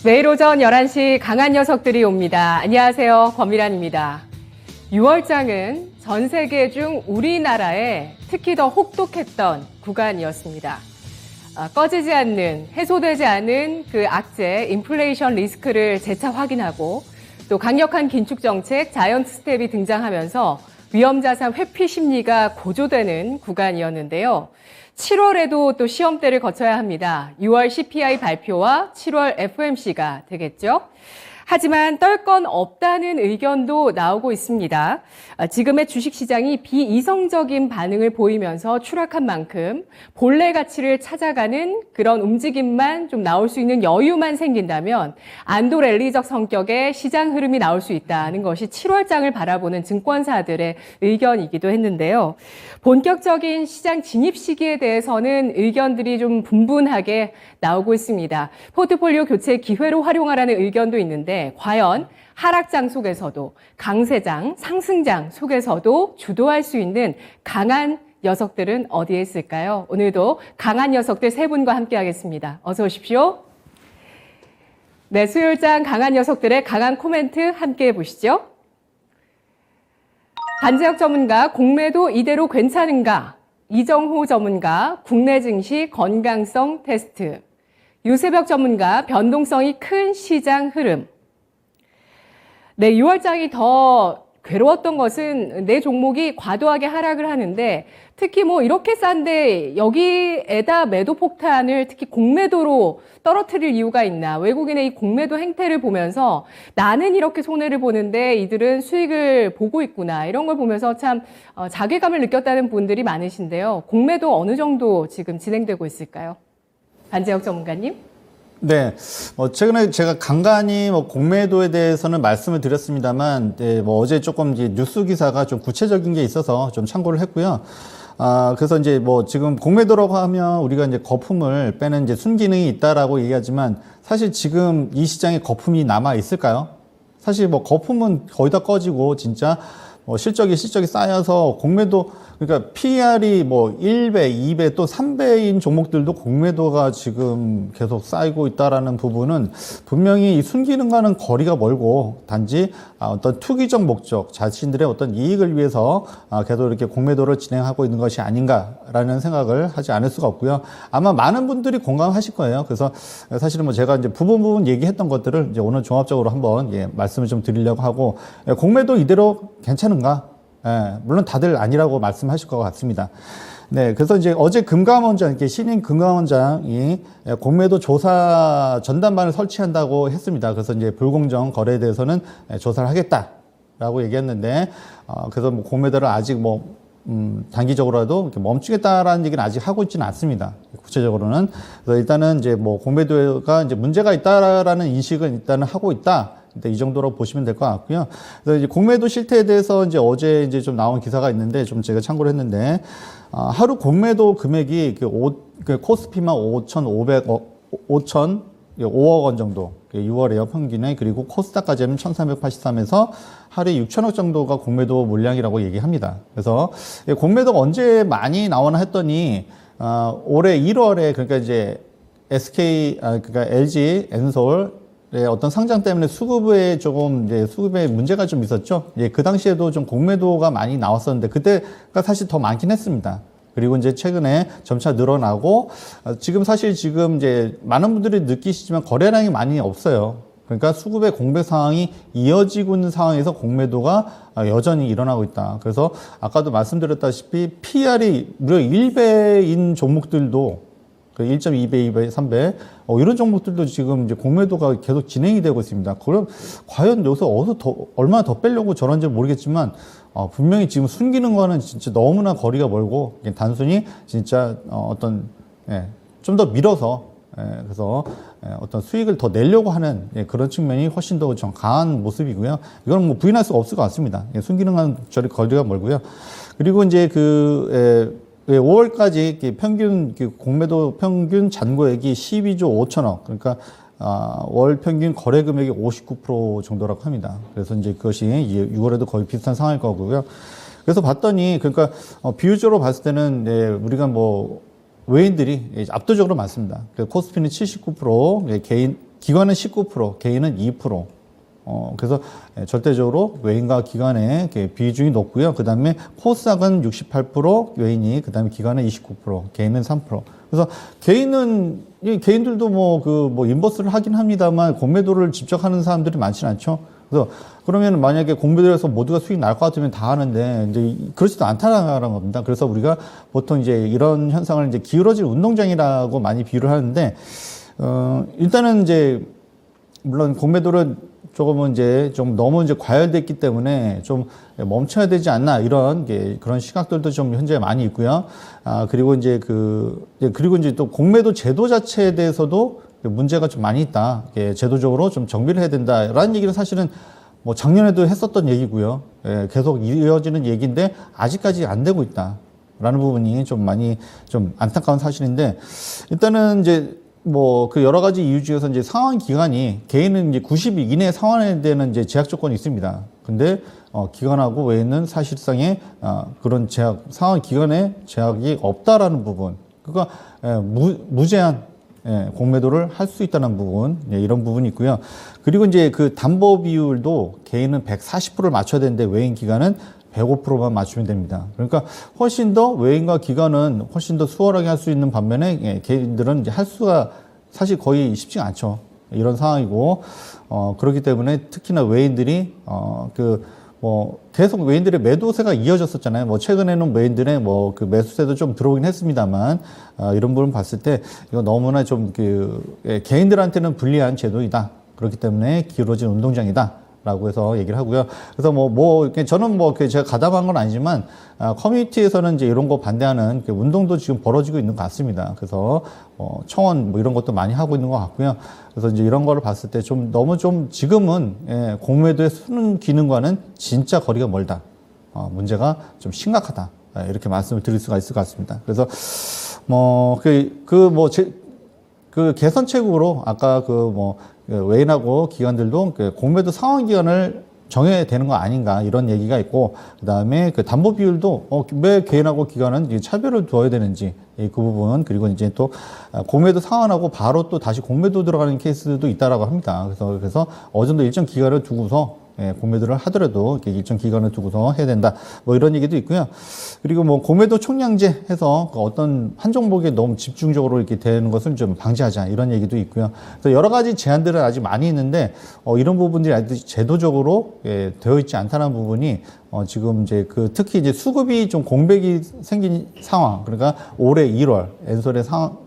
매일 오전 11시 강한 녀석들이 옵니다. 안녕하세요. 권미란입니다. 6월장은 전 세계 중 우리나라에 특히 더 혹독했던 구간이었습니다. 꺼지지 않는, 해소되지 않은 그 악재, 인플레이션 리스크를 재차 확인하고 또 강력한 긴축 정책, 자이언트 스텝이 등장하면서 위험자산 회피 심리가 고조되는 구간이었는데요. 7월에도 또 시험대를 거쳐야 합니다. 6월 CPI 발표와 7월 FOMC가 되겠죠. 하지만 떨 건 없다는 의견도 나오고 있습니다. 지금의 주식시장이 비이성적인 반응을 보이면서 추락한 만큼 본래 가치를 찾아가는 그런 움직임만 좀 나올 수 있는 여유만 생긴다면 안도 랠리적 성격의 시장 흐름이 나올 수 있다는 것이 7월장을 바라보는 증권사들의 의견이기도 했는데요. 본격적인 시장 진입 시기에 대해서는 의견들이 좀 분분하게 나오고 있습니다. 포트폴리오 교체 기회로 활용하라는 의견도 있는데 과연 하락장 속에서도 강세장, 상승장 속에서도 주도할 수 있는 강한 녀석들은 어디에 있을까요? 오늘도 강한 녀석들 세 분과 함께 하겠습니다. 어서 오십시오. 네, 수요일장 강한 녀석들의 강한 코멘트 함께 해보시죠. 반재혁 전문가, 공매도 이대로 괜찮은가? 이정호 전문가, 국내 증시 건강성 테스트. 유세벽 전문가, 변동성이 큰 시장 흐름. 네, 6월장이 더 괴로웠던 것은 내 종목이 과도하게 하락을 하는데 특히 뭐 이렇게 싼데 여기에다 매도 폭탄을 특히 공매도로 떨어뜨릴 이유가 있나. 외국인의 이 공매도 행태를 보면서 나는 이렇게 손해를 보는데 이들은 수익을 보고 있구나. 이런 걸 보면서 참 자괴감을 느꼈다는 분들이 많으신데요. 공매도 어느 정도 지금 진행되고 있을까요? 반재혁 전문가님. 네, 최근에 제가 간간히 공매도에 대해서는 말씀을 드렸습니다만, 네, 어제 조금 이제 뉴스 기사가 좀 구체적인 게 있어서 좀 참고를 했고요. 그래서 이제 지금 공매도라고 하면 우리가 이제 거품을 빼는 이제 순기능이 있다라고 얘기하지만 사실 지금 이 시장에 거품이 남아 있을까요? 사실 거품은 거의 다 꺼지고 진짜 실적이 쌓여서 공매도, 그러니까 PER이 1배, 2배 또 3배인 종목들도 공매도가 지금 계속 쌓이고 있다라는 부분은 분명히 이 순기능과는 거리가 멀고 단지 어떤 투기적 목적, 자신들의 어떤 이익을 위해서 계속 이렇게 공매도를 진행하고 있는 것이 아닌가라는 생각을 하지 않을 수가 없고요. 아마 많은 분들이 공감하실 거예요. 그래서 사실은 제가 이제 부분 얘기했던 것들을 이제 오늘 종합적으로 한번 말씀을 좀 드리려고 하고, 공매도 이대로 괜찮은가? 물론 다들 아니라고 말씀하실 것 같습니다. 네, 그래서 이제 어제 금감원장, 신임 금감원장이 공매도 조사 전담반을 설치한다고 했습니다. 그래서 이제 불공정 거래에 대해서는 조사를 하겠다라고 얘기했는데, 그래서 공매도를 아직 단기적으로라도 이렇게 멈추겠다라는 얘기는 아직 하고 있지는 않습니다. 구체적으로는. 그래서 일단은 이제 공매도가 이제 문제가 있다라는 인식은 일단은 하고 있다. 이 정도로 보시면 될 것 같고요. 그래서 이제 공매도 실태에 대해서 이제 어제 이제 좀 나온 기사가 있는데 좀 제가 참고를 했는데, 하루 공매도 금액이 코스피만 5억 원 정도, 6월에요, 평균에. 그리고 코스닥까지는 1383에서 하루에 6천억 정도가 공매도 물량이라고 얘기합니다. 그래서 공매도가 언제 많이 나오나 했더니, 올해 1월에, 그러니까 이제 그러니까 LG, 엔솔, 어떤 상장 때문에 수급에 문제가 좀 있었죠. 그 당시에도 좀 공매도가 많이 나왔었는데 그때가 사실 더 많긴 했습니다. 그리고 이제 최근에 점차 늘어나고, 지금 이제 많은 분들이 느끼시지만 거래량이 많이 없어요. 그러니까 수급의 공백 상황이 이어지고 있는 상황에서 공매도가 여전히 일어나고 있다. 그래서 아까도 말씀드렸다시피 PER이 무려 1배인 종목들도 1.2배, 2배, 3배, 이런 종목들도 지금 이제 공매도가 계속 진행이 되고 있습니다. 그럼 과연 여기서 얼마나 더 빼려고 저런지 모르겠지만, 분명히 지금 순기능과는 진짜 너무나 거리가 멀고, 단순히 진짜, 좀 더 밀어서, 그래서, 어떤 수익을 더 내려고 하는, 그런 측면이 훨씬 더 좀 강한 모습이고요. 이건 부인할 수가 없을 것 같습니다. 순기능과는 저리 거리가 멀고요. 그리고 이제 5월까지 평균 공매도 평균 잔고액이 12조 5천억, 그러니까 월 평균 거래 금액이 59% 정도라고 합니다. 그래서 이제 그것이 6월에도 거의 비슷한 상황일 거고요. 그래서 봤더니, 그러니까 비율적으로 봤을 때는 우리가 외인들이 압도적으로 많습니다. 코스피는 79%, 개인 기관은 19%, 개인은 2%. 그래서 절대적으로 외인과 기관의 비중이 높고요. 그 다음에 코스닥은 68%, 외인이, 그 다음에 기관은 29%, 개인은 3%. 그래서 개인들도 인버스를 하긴 합니다만 공매도를 직접 하는 사람들이 많지는 않죠. 그래서 그러면 만약에 공매도에서 모두가 수익 날 것 같으면 다 하는데 이제 그렇지도 않다는 겁니다. 그래서 우리가 보통 이제 이런 현상을 이제 기울어진 운동장이라고 많이 비유를 하는데, 일단은 이제 물론 공매도를 조금은 이제 좀 너무 이제 과열됐기 때문에 좀 멈춰야 되지 않나 이런 그런 시각들도 좀 현재 많이 있고요. 그리고 이제 그리고 이제 또 공매도 제도 자체에 대해서도 문제가 좀 많이 있다. 제도적으로 좀 정비를 해야 된다라는 얘기는 사실은 뭐 작년에도 했었던 얘기고요. 계속 이어지는 얘기인데 아직까지 안 되고 있다라는 부분이 좀 많이 좀 안타까운 사실인데, 일단은 이제 그 여러 가지 이유 중에서 이제 상환 기간이 개인은 이제 90일 이내 상환해야 되는 이제 제약 조건이 있습니다. 근데 기관하고 외에는 사실상의 그런 상환 기간에 제약이 없다라는 부분. 그러니까 무제한 공매도를 할 수 있다는 부분, 이런 부분이 있고요. 그리고 이제 그 담보 비율도 개인은 140%를 맞춰야 되는데 외인 기관은 105%만 맞추면 됩니다. 그러니까 훨씬 더 외인과 기관은 훨씬 더 수월하게 할 수 있는 반면에 개인들은 이제 할 수가 사실 거의 쉽지가 않죠. 이런 상황이고, 그렇기 때문에 특히나 외인들이 계속 외인들의 매도세가 이어졌었잖아요. 최근에는 외인들의 그 매수세도 좀 들어오긴 했습니다만, 이런 부분 봤을 때 이거 너무나 좀 개인들한테는 불리한 제도이다. 그렇기 때문에 기울어진 운동장이다. 라고 해서 얘기를 하고요. 그래서 저는 제가 가담한 건 아니지만, 커뮤니티에서는 이제 이런 거 반대하는 운동도 지금 벌어지고 있는 것 같습니다. 그래서, 청원 이런 것도 많이 하고 있는 것 같고요. 그래서 이제 이런 거를 봤을 때 너무 지금은, 공매도의 수능 기능과는 진짜 거리가 멀다. 문제가 좀 심각하다. 이렇게 말씀을 드릴 수가 있을 것 같습니다. 그래서, 개선책으로 아까 외인하고 기관들도 공매도 상환 기간을 정해야 되는 거 아닌가 이런 얘기가 있고, 그 다음에 담보 비율도 왜 개인하고 기관은 차별을 두어야 되는지 그 부분, 그리고 이제 또 공매도 상환하고 바로 또 다시 공매도 들어가는 케이스도 있다라고 합니다. 그래서 어느 정도 일정 기간을 두고서 공매도를 하더라도 일정 기간을 두고서 해야 된다. 이런 얘기도 있고요. 그리고 공매도 총량제 해서 어떤 한 종목에 너무 집중적으로 이렇게 되는 것을 좀 방지하자. 이런 얘기도 있고요. 그래서 여러 가지 제안들은 아직 많이 있는데, 이런 부분들이 아직 제도적으로 되어 있지 않다는 부분이, 지금 이제 특히 이제 수급이 좀 공백이 생긴 상황. 그러니까 올해 1월 엔솔의 장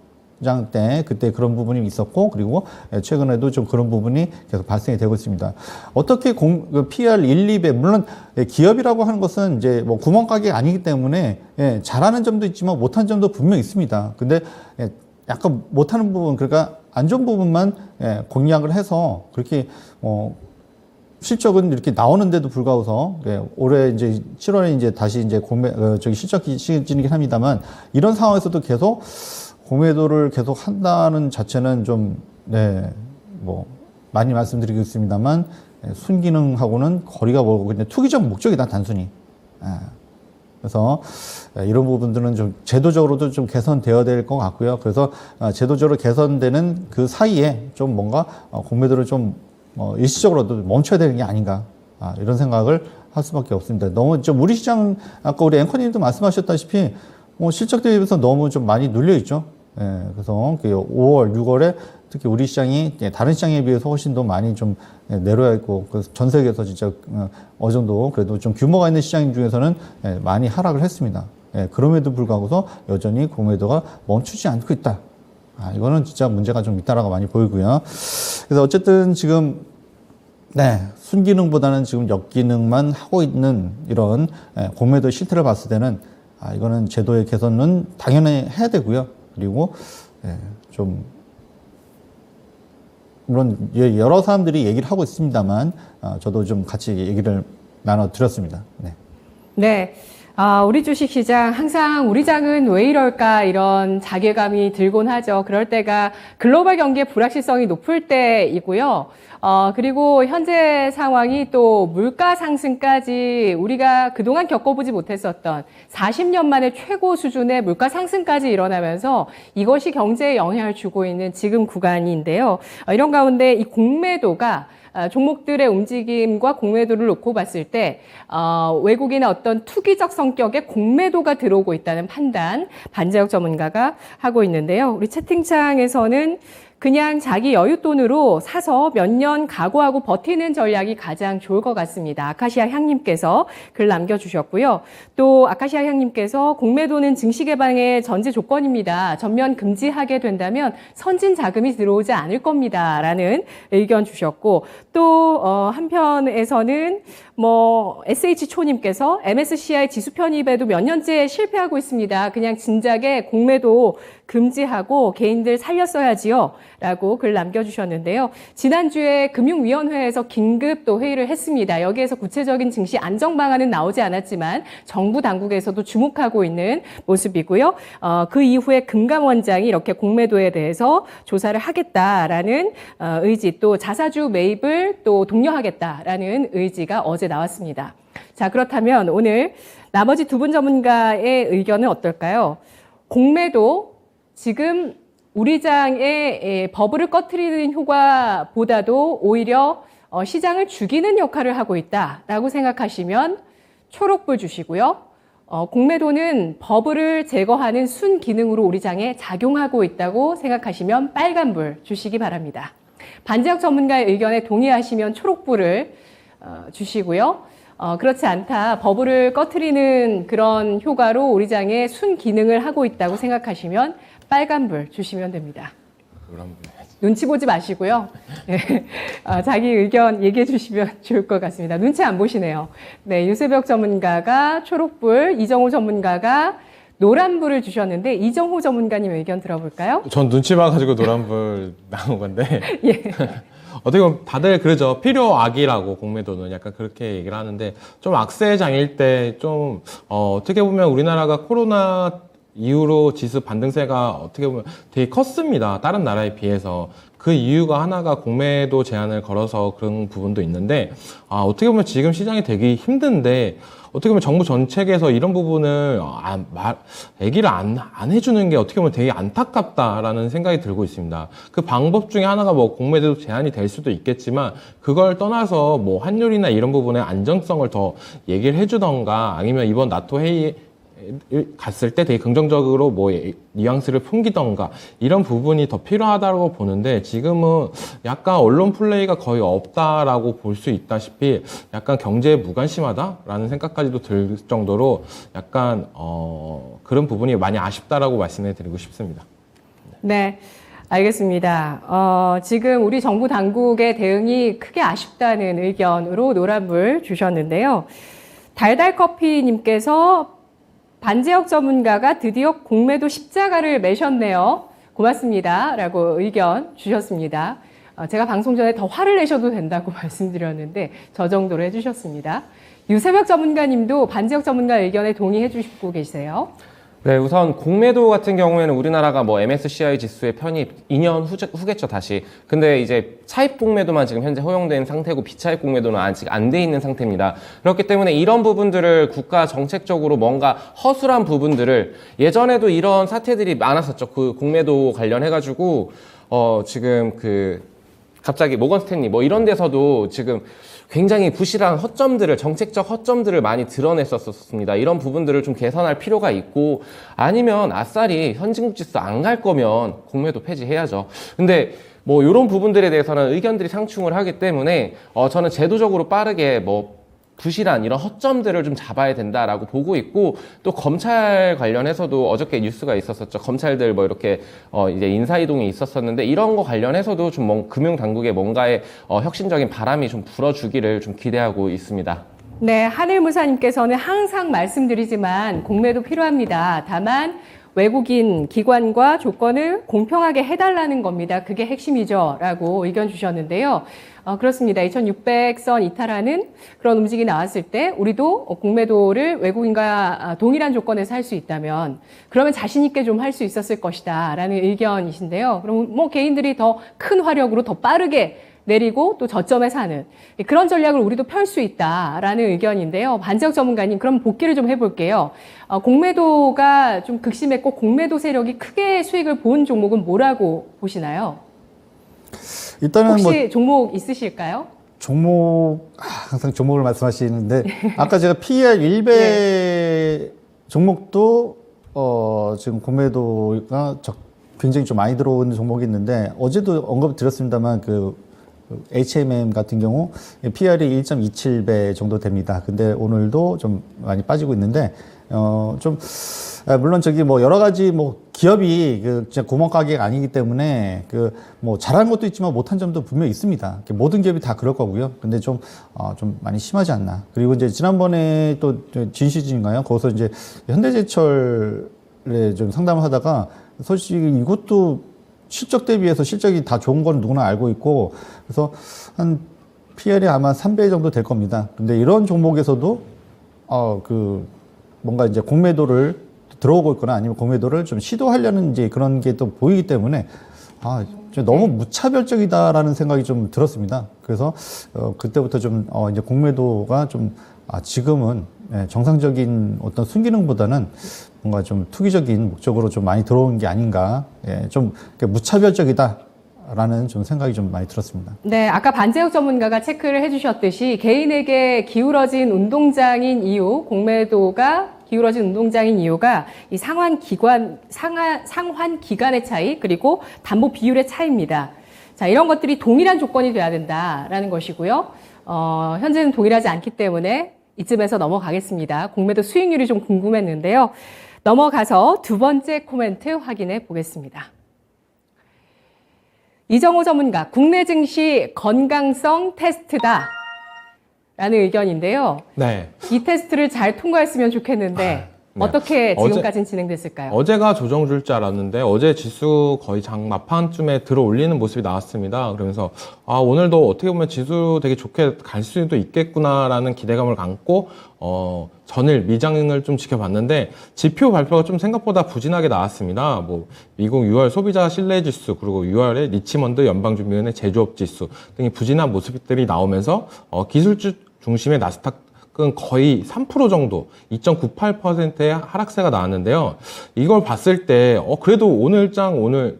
때 그때 그런 부분이 있었고, 그리고 최근에도 좀 그런 부분이 계속 발생이 되고 있습니다. 어떻게 PR 1, 2배, 물론 기업이라고 하는 것은 이제 구멍가게 아니기 때문에 잘하는 점도 있지만 못하는 점도 분명히 있습니다. 근데 약간 못하는 부분, 그러니까 안 좋은 부분만 공략을 해서 그렇게 실적은 이렇게 나오는데도 불구하고서 올해 이제 7월에 이제 다시 이제 실적 시즌이긴 합니다만, 이런 상황에서도 계속 공매도를 계속 한다는 자체는 좀, 많이 말씀드리고 있습니다만, 순기능하고는 거리가 멀고, 그냥 투기적 목적이다, 단순히. 그래서, 이런 부분들은 좀 제도적으로도 좀 개선되어야 될 것 같고요. 그래서, 제도적으로 개선되는 그 사이에 좀 뭔가, 공매도를 좀, 일시적으로도 멈춰야 되는 게 아닌가. 이런 생각을 할 수밖에 없습니다. 너무 좀 우리 시장, 아까 우리 앵커님도 말씀하셨다시피, 실적 대비해서 너무 좀 많이 눌려있죠. 그래서 5월, 6월에 특히 우리 시장이 다른 시장에 비해서 훨씬 더 많이 좀 내려와 있고, 그래서 전 세계에서 진짜 어느 정도 그래도 좀 규모가 있는 시장 중에서는 많이 하락을 했습니다. 그럼에도 불구하고서 여전히 공매도가 멈추지 않고 있다. 이거는 진짜 문제가 좀 있다라고 많이 보이고요. 그래서 어쨌든 지금 순기능보다는 지금 역기능만 하고 있는 이런 공매도 실태를 봤을 때는 이거는 제도의 개선은 당연히 해야 되고요. 그리고 좀 물론 여러 사람들이 얘기를 하고 있습니다만, 저도 좀 같이 얘기를 나눠드렸습니다. 네. 우리 주식시장 항상 우리 장은 왜 이럴까 이런 자괴감이 들곤 하죠. 그럴 때가 글로벌 경기의 불확실성이 높을 때이고요. 그리고 현재 상황이 또 물가 상승까지 우리가 그동안 겪어보지 못했었던 40년 만에 최고 수준의 물가 상승까지 일어나면서 이것이 경제에 영향을 주고 있는 지금 구간인데요. 이런 가운데 이 공매도가 종목들의 움직임과 공매도를 놓고 봤을 때 외국인의 어떤 투기적 성격의 공매도가 들어오고 있다는 판단 반재혁 전문가가 하고 있는데요. 우리 채팅창에서는 그냥 자기 여윳돈으로 사서 몇 년 각오하고 버티는 전략이 가장 좋을 것 같습니다. 아카시아 향님께서 글 남겨주셨고요. 또 아카시아 향님께서 공매도는 증시 개방의 전제 조건입니다. 전면 금지하게 된다면 선진 자금이 들어오지 않을 겁니다. 라는 의견 주셨고 또 한편에서는 SH초님께서 MSCI 지수 편입에도 몇 년째 실패하고 있습니다. 그냥 진작에 공매도 금지하고 개인들 살렸어야지요. 라고 글 남겨주셨는데요. 지난주에 금융위원회에서 긴급 또 회의를 했습니다. 여기에서 구체적인 증시 안정 방안은 나오지 않았지만 정부 당국에서도 주목하고 있는 모습이고요. 그 이후에 금감원장이 이렇게 공매도에 대해서 조사를 하겠다라는 의지, 또 자사주 매입을 또 독려하겠다라는 의지가 어제 나왔습니다. 자, 그렇다면 오늘 나머지 두 분 전문가의 의견은 어떨까요? 공매도 지금 우리 장의 버블을 꺼트리는 효과보다도 오히려 시장을 죽이는 역할을 하고 있다라고 생각하시면 초록불 주시고요. 공매도는 버블을 제거하는 순기능으로 우리 장에 작용하고 있다고 생각하시면 빨간불 주시기 바랍니다. 반재혁 전문가의 의견에 동의하시면 초록불을 주시고요. 그렇지 않다, 버블을 꺼트리는 그런 효과로 우리 장에 순기능을 하고 있다고 생각하시면 빨간불 주시면 됩니다. 눈치 보지 마시고요. 네, 자기 의견 얘기해 주시면 좋을 것 같습니다. 눈치 안 보시네요. 네, 유세벽 전문가가 초록불, 이정호 전문가가 노란불을 주셨는데 이정호 전문가님 의견 들어볼까요? 전 눈치 봐가지고 노란불 나온 건데 예. 어떻게 보면 다들 그러죠. 필요악이라고 공매도는 약간 그렇게 얘기를 하는데 좀 악세장일 때 좀 어떻게 보면 우리나라가 코로나 이후로 지수 반등세가 어떻게 보면 되게 컸습니다. 다른 나라에 비해서. 그 이유가 하나가 공매도 제한을 걸어서 그런 부분도 있는데, 어떻게 보면 지금 시장이 되게 힘든데, 어떻게 보면 정부 정책에서 이런 부분을 얘기를 안 해주는 게 어떻게 보면 되게 안타깝다라는 생각이 들고 있습니다. 그 방법 중에 하나가 공매도 제한이 될 수도 있겠지만, 그걸 떠나서 환율이나 이런 부분의 안정성을 더 얘기를 해주던가, 아니면 이번 나토 회의 갔을 때 되게 긍정적으로 뉘앙스를 풍기던가 이런 부분이 더 필요하다고 보는데 지금은 약간 언론 플레이가 거의 없다라고 볼 수 있다시피 약간 경제에 무관심하다라는 생각까지도 들 정도로 약간 그런 부분이 많이 아쉽다라고 말씀해 드리고 싶습니다. 네. 알겠습니다. 지금 우리 정부 당국의 대응이 크게 아쉽다는 의견으로 노란불 주셨는데요. 달달커피님께서 반재혁 전문가가 드디어 공매도 십자가를 매셨네요. 고맙습니다. 라고 의견 주셨습니다. 제가 방송 전에 더 화를 내셔도 된다고 말씀드렸는데 저 정도로 해주셨습니다. 유세벽 전문가님도 반재혁 전문가 의견에 동의해 주시고 계세요. 네, 우선 공매도 같은 경우에는 우리나라가 MSCI 지수의 편입 2년 후겠죠, 다시. 근데 이제 차입 공매도만 지금 현재 허용된 상태고 비차입 공매도는 아직 안 돼 있는 상태입니다. 그렇기 때문에 이런 부분들을 국가 정책적으로 뭔가 허술한 부분들을 예전에도 이런 사태들이 많았었죠. 그 공매도 관련해가지고, 지금 갑자기 모건 스탠리 이런 데서도 지금 굉장히 부실한 허점들을, 정책적 허점들을 많이 드러냈었습니다. 이런 부분들을 좀 개선할 필요가 있고, 아니면 아싸리 선진국 지수 안 갈 거면 공매도 폐지해야죠. 근데 이런 부분들에 대해서는 의견들이 상충을 하기 때문에 저는 제도적으로 빠르게 부실한 이런 허점들을 좀 잡아야 된다라고 보고 있고, 또 검찰 관련해서도 어저께 뉴스가 있었었죠. 검찰들 이렇게 이제 인사이동이 있었었는데 이런 거 관련해서도 좀 금융당국의 뭔가의 혁신적인 바람이 좀 불어주기를 좀 기대하고 있습니다. 네, 하늘무사님께서는 항상 말씀드리지만 공매도 필요합니다. 다만 외국인 기관과 조건을 공평하게 해달라는 겁니다. 그게 핵심이죠. 라고 의견 주셨는데요. 그렇습니다. 2600선 이탈하는 그런 움직임이 나왔을 때 우리도 공매도를 외국인과 동일한 조건에서 할 수 있다면 그러면 자신 있게 좀 할 수 있었을 것이다 라는 의견이신데요. 그럼 뭐 개인들이 더 큰 화력으로 더 빠르게 내리고 또 저점에 사는 그런 전략을 우리도 펼 수 있다라는 의견인데요. 반지혁 전문가님, 그럼 복귀를 좀 해볼게요. 공매도가 좀 극심했고 공매도 세력이 크게 수익을 본 종목은 뭐라고 보시나요? 일단은 혹시 종목 있으실까요? 항상 종목을 말씀하시는데 아까 제가 PER 1배 종목도 지금 공매도가 굉장히 좀 많이 들어오는 종목이 있는데 어제도 언급드렸습니다만 그 HMM 같은 경우 PR이 1.27배 정도 됩니다. 근데 오늘도 좀 많이 빠지고 있는데 물론 뭐 여러 가지 뭐 기업이 진짜 구멍가게가 아니기 때문에 뭐 잘한 것도 있지만 못한 점도 분명히 있습니다. 모든 기업이 다 그럴 거고요. 근데 좀 많이 심하지 않나. 그리고 이제 지난번에 또 진시즌인가요? 거기서 이제 현대제철에 좀 상담을 하다가 솔직히 이것도 실적 대비해서 실적이 다 좋은 건 누구나 알고 있고, 그래서 한 PR이 아마 3배 정도 될 겁니다. 근데 이런 종목에서도, 뭔가 이제 공매도를 들어오고 있거나 아니면 공매도를 좀 시도하려는 이제 그런 게 또 보이기 때문에, 너무 무차별적이다라는 생각이 좀 들었습니다. 그래서, 그때부터 좀, 이제 공매도가 좀, 지금은 정상적인 어떤 순기능보다는 뭔가 좀 투기적인 목적으로 좀 많이 들어온 게 아닌가, 좀 무차별적이다라는 좀 생각이 좀 많이 들었습니다. 네, 아까 반재혁 전문가가 체크를 해주셨듯이 개인에게 기울어진 운동장인 이유, 공매도가 기울어진 운동장인 이유가 이 상환 기간의 차이, 그리고 담보 비율의 차이입니다. 자, 이런 것들이 동일한 조건이 돼야 된다라는 것이고요. 현재는 동일하지 않기 때문에 이쯤에서 넘어가겠습니다. 공매도 수익률이 좀 궁금했는데요. 넘어가서 두 번째 코멘트 확인해 보겠습니다. 이정호 전문가, 국내 증시 건강성 테스트다 라는 의견인데요. 네. 이 테스트를 잘 통과했으면 좋겠는데 네. 어떻게 지금까지는 진행됐을까요? 어제가 조정 줄 줄 알았는데 어제 지수 거의 장 막판쯤에 들어 올리는 모습이 나왔습니다. 그러면서 오늘도 어떻게 보면 지수 되게 좋게 갈 수도 있겠구나라는 기대감을 갖고 전일 미장을 좀 지켜봤는데 지표 발표가 좀 생각보다 부진하게 나왔습니다. 뭐 미국 6월 소비자 신뢰 지수, 그리고 6월에 리치먼드 연방준비은행 제조업 지수 등이 부진한 모습들이 나오면서 기술주 중심의 나스닥 은 거의 3% 정도, 2.98%의 하락세가 나왔는데요. 이걸 봤을 때, 그래도 오늘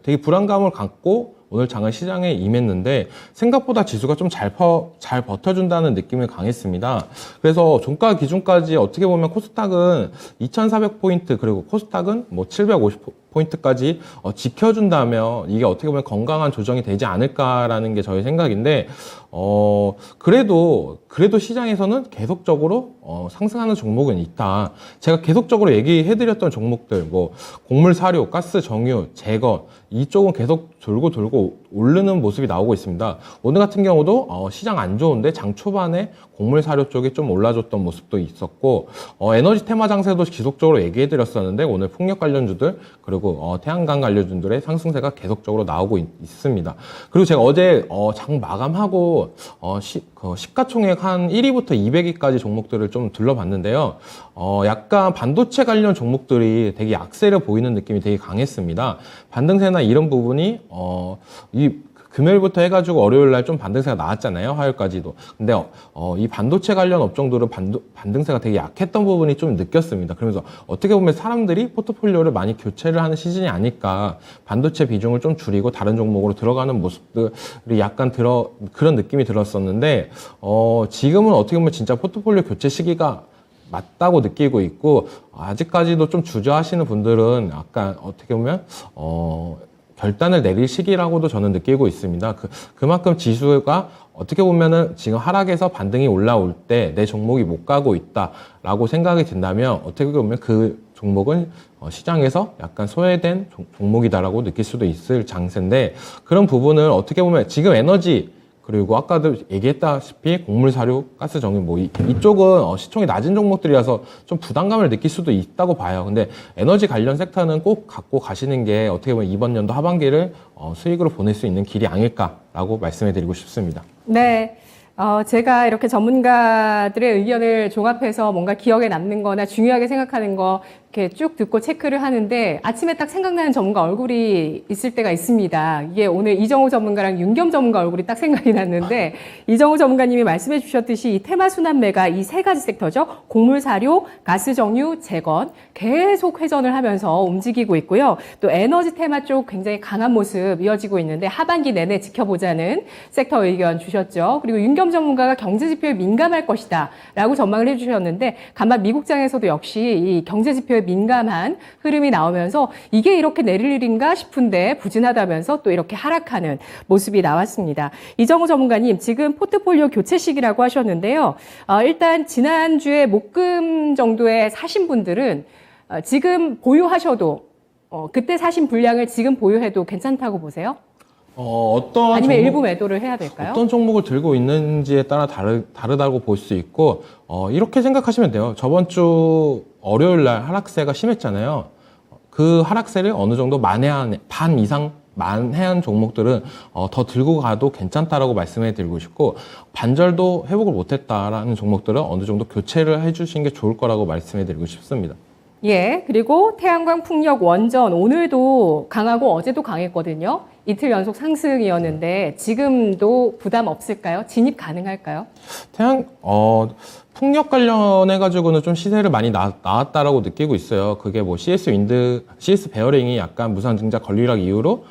되게 불안감을 갖고 오늘 장을 시장에 임했는데 생각보다 지수가 좀 잘 버텨준다는 느낌이 강했습니다. 그래서 종가 기준까지 어떻게 보면 코스닥은 2,400포인트, 그리고 코스닥은 뭐 750포인트까지 지켜준다면 이게 어떻게 보면 건강한 조정이 되지 않을까라는 게 저희 생각인데, 그래도 시장에서는 계속적으로 상승하는 종목은 있다. 제가 계속적으로 얘기해드렸던 종목들, 뭐 곡물 사료, 가스 정유, 제거, 이쪽은 계속 돌고 오르는 모습이 나오고 있습니다. 오늘 같은 경우도 시장 안 좋은데 장 초반에 곡물 사료 쪽이 좀 올라줬던 모습도 있었고, 에너지 테마 장세도 지속적으로 얘기해드렸었는데 오늘 풍력 관련주들, 그리고 태양광 관련주들의 상승세가 계속적으로 나오고 있습니다. 그리고 제가 어제 장 마감하고 시가총액 한 1위부터 200위까지 종목들을 좀 둘러봤는데요. 약간 반도체 관련 종목들이 되게 약세를 보이는 느낌이 되게 강했습니다. 반등세나 이런 부분이 이 금요일부터 해가지고 월요일날 좀 반등세가 나왔잖아요. 화요일까지도. 근데 이 반도체 관련 업종들은 반등세가 되게 약했던 부분이 좀 느꼈습니다. 그러면서 어떻게 보면 사람들이 포트폴리오를 많이 교체를 하는 시즌이 아닐까, 반도체 비중을 좀 줄이고 다른 종목으로 들어가는 모습들이 약간 그런 느낌이 들었었는데, 지금은 어떻게 보면 진짜 포트폴리오 교체 시기가 맞다고 느끼고 있고, 아직까지도 좀 주저하시는 분들은 약간 어떻게 보면 결단을 내릴 시기라고도 저는 느끼고 있습니다. 그만큼 지수가 어떻게 보면은 지금 하락에서 반등이 올라올 때 내 종목이 못 가고 있다라고 생각이 든다면 어떻게 보면 그 종목은 시장에서 약간 소외된 종목이다라고 느낄 수도 있을 장세인데, 그런 부분을 어떻게 보면 지금 에너지 그리고 아까도 얘기했다시피 곡물, 사료, 가스, 정유 뭐 이쪽은 시총이 낮은 종목들이라서 좀 부담감을 느낄 수도 있다고 봐요. 근데 에너지 관련 섹터는 꼭 갖고 가시는 게 어떻게 보면 이번 연도 하반기를 수익으로 보낼 수 있는 길이 아닐까라고 말씀해 드리고 싶습니다. 네. 제가 이렇게 전문가들의 의견을 종합해서 뭔가 기억에 남는 거나 중요하게 생각하는 거 이렇게 쭉 듣고 체크를 하는데 아침에 딱 생각나는 전문가 얼굴이 있을 때가 있습니다. 이게 오늘 이정우 전문가랑 윤겸 전문가 얼굴이 딱 생각이 났는데 이정우 전문가님이 말씀해 주셨듯이 이 테마 순환매가 이 세 가지 섹터죠. 곡물, 사료, 가스, 정유, 재건 계속 회전을 하면서 움직이고 있고요. 또 에너지 테마 쪽 굉장히 강한 모습 이어지고 있는데 하반기 내내 지켜보자는 섹터 의견 주셨죠. 그리고 윤겸 전문가가 경제 지표에 민감할 것이다 라고 전망을 해주셨는데 간만 미국장에서도 역시 이 경제 지표에 민감한 흐름이 나오면서 이게 이렇게 내릴 일인가 싶은데 부진하다면서 또 이렇게 하락하는 모습이 나왔습니다. 이정우 전문가님 지금 포트폴리오 교체 시기라고 하셨는데요. 일단 지난주에 목금 정도에 사신 분들은 지금 보유하셔도 그때 사신 분량을 지금 보유해도 괜찮다고 보세요? 어떤 아니면 종목, 일부 매도를 해야 될까요? 어떤 종목을 들고 있는지에 따라 다르다고 볼 수 있고 이렇게 생각하시면 돼요. 저번 주 월요일 날 하락세가 심했잖아요. 그 하락세를 어느 정도 만회한 반 이상 만회한 종목들은 더 들고 가도 괜찮다라고 말씀해 드리고 싶고 반절도 회복을 못했다라는 종목들은 어느 정도 교체를 해주시는 게 좋을 거라고 말씀해 드리고 싶습니다. 예, 그리고 태양광, 풍력, 원전 오늘도 강하고 어제도 강했거든요. 이틀 연속 상승이었는데 지금도 부담 없을까요? 진입 가능할까요? 풍력 관련해가지고는 좀 시세를 많이 나왔다라고 느끼고 있어요. 그게 뭐 CS 베어링이 약간 무상증자 권리락 이후로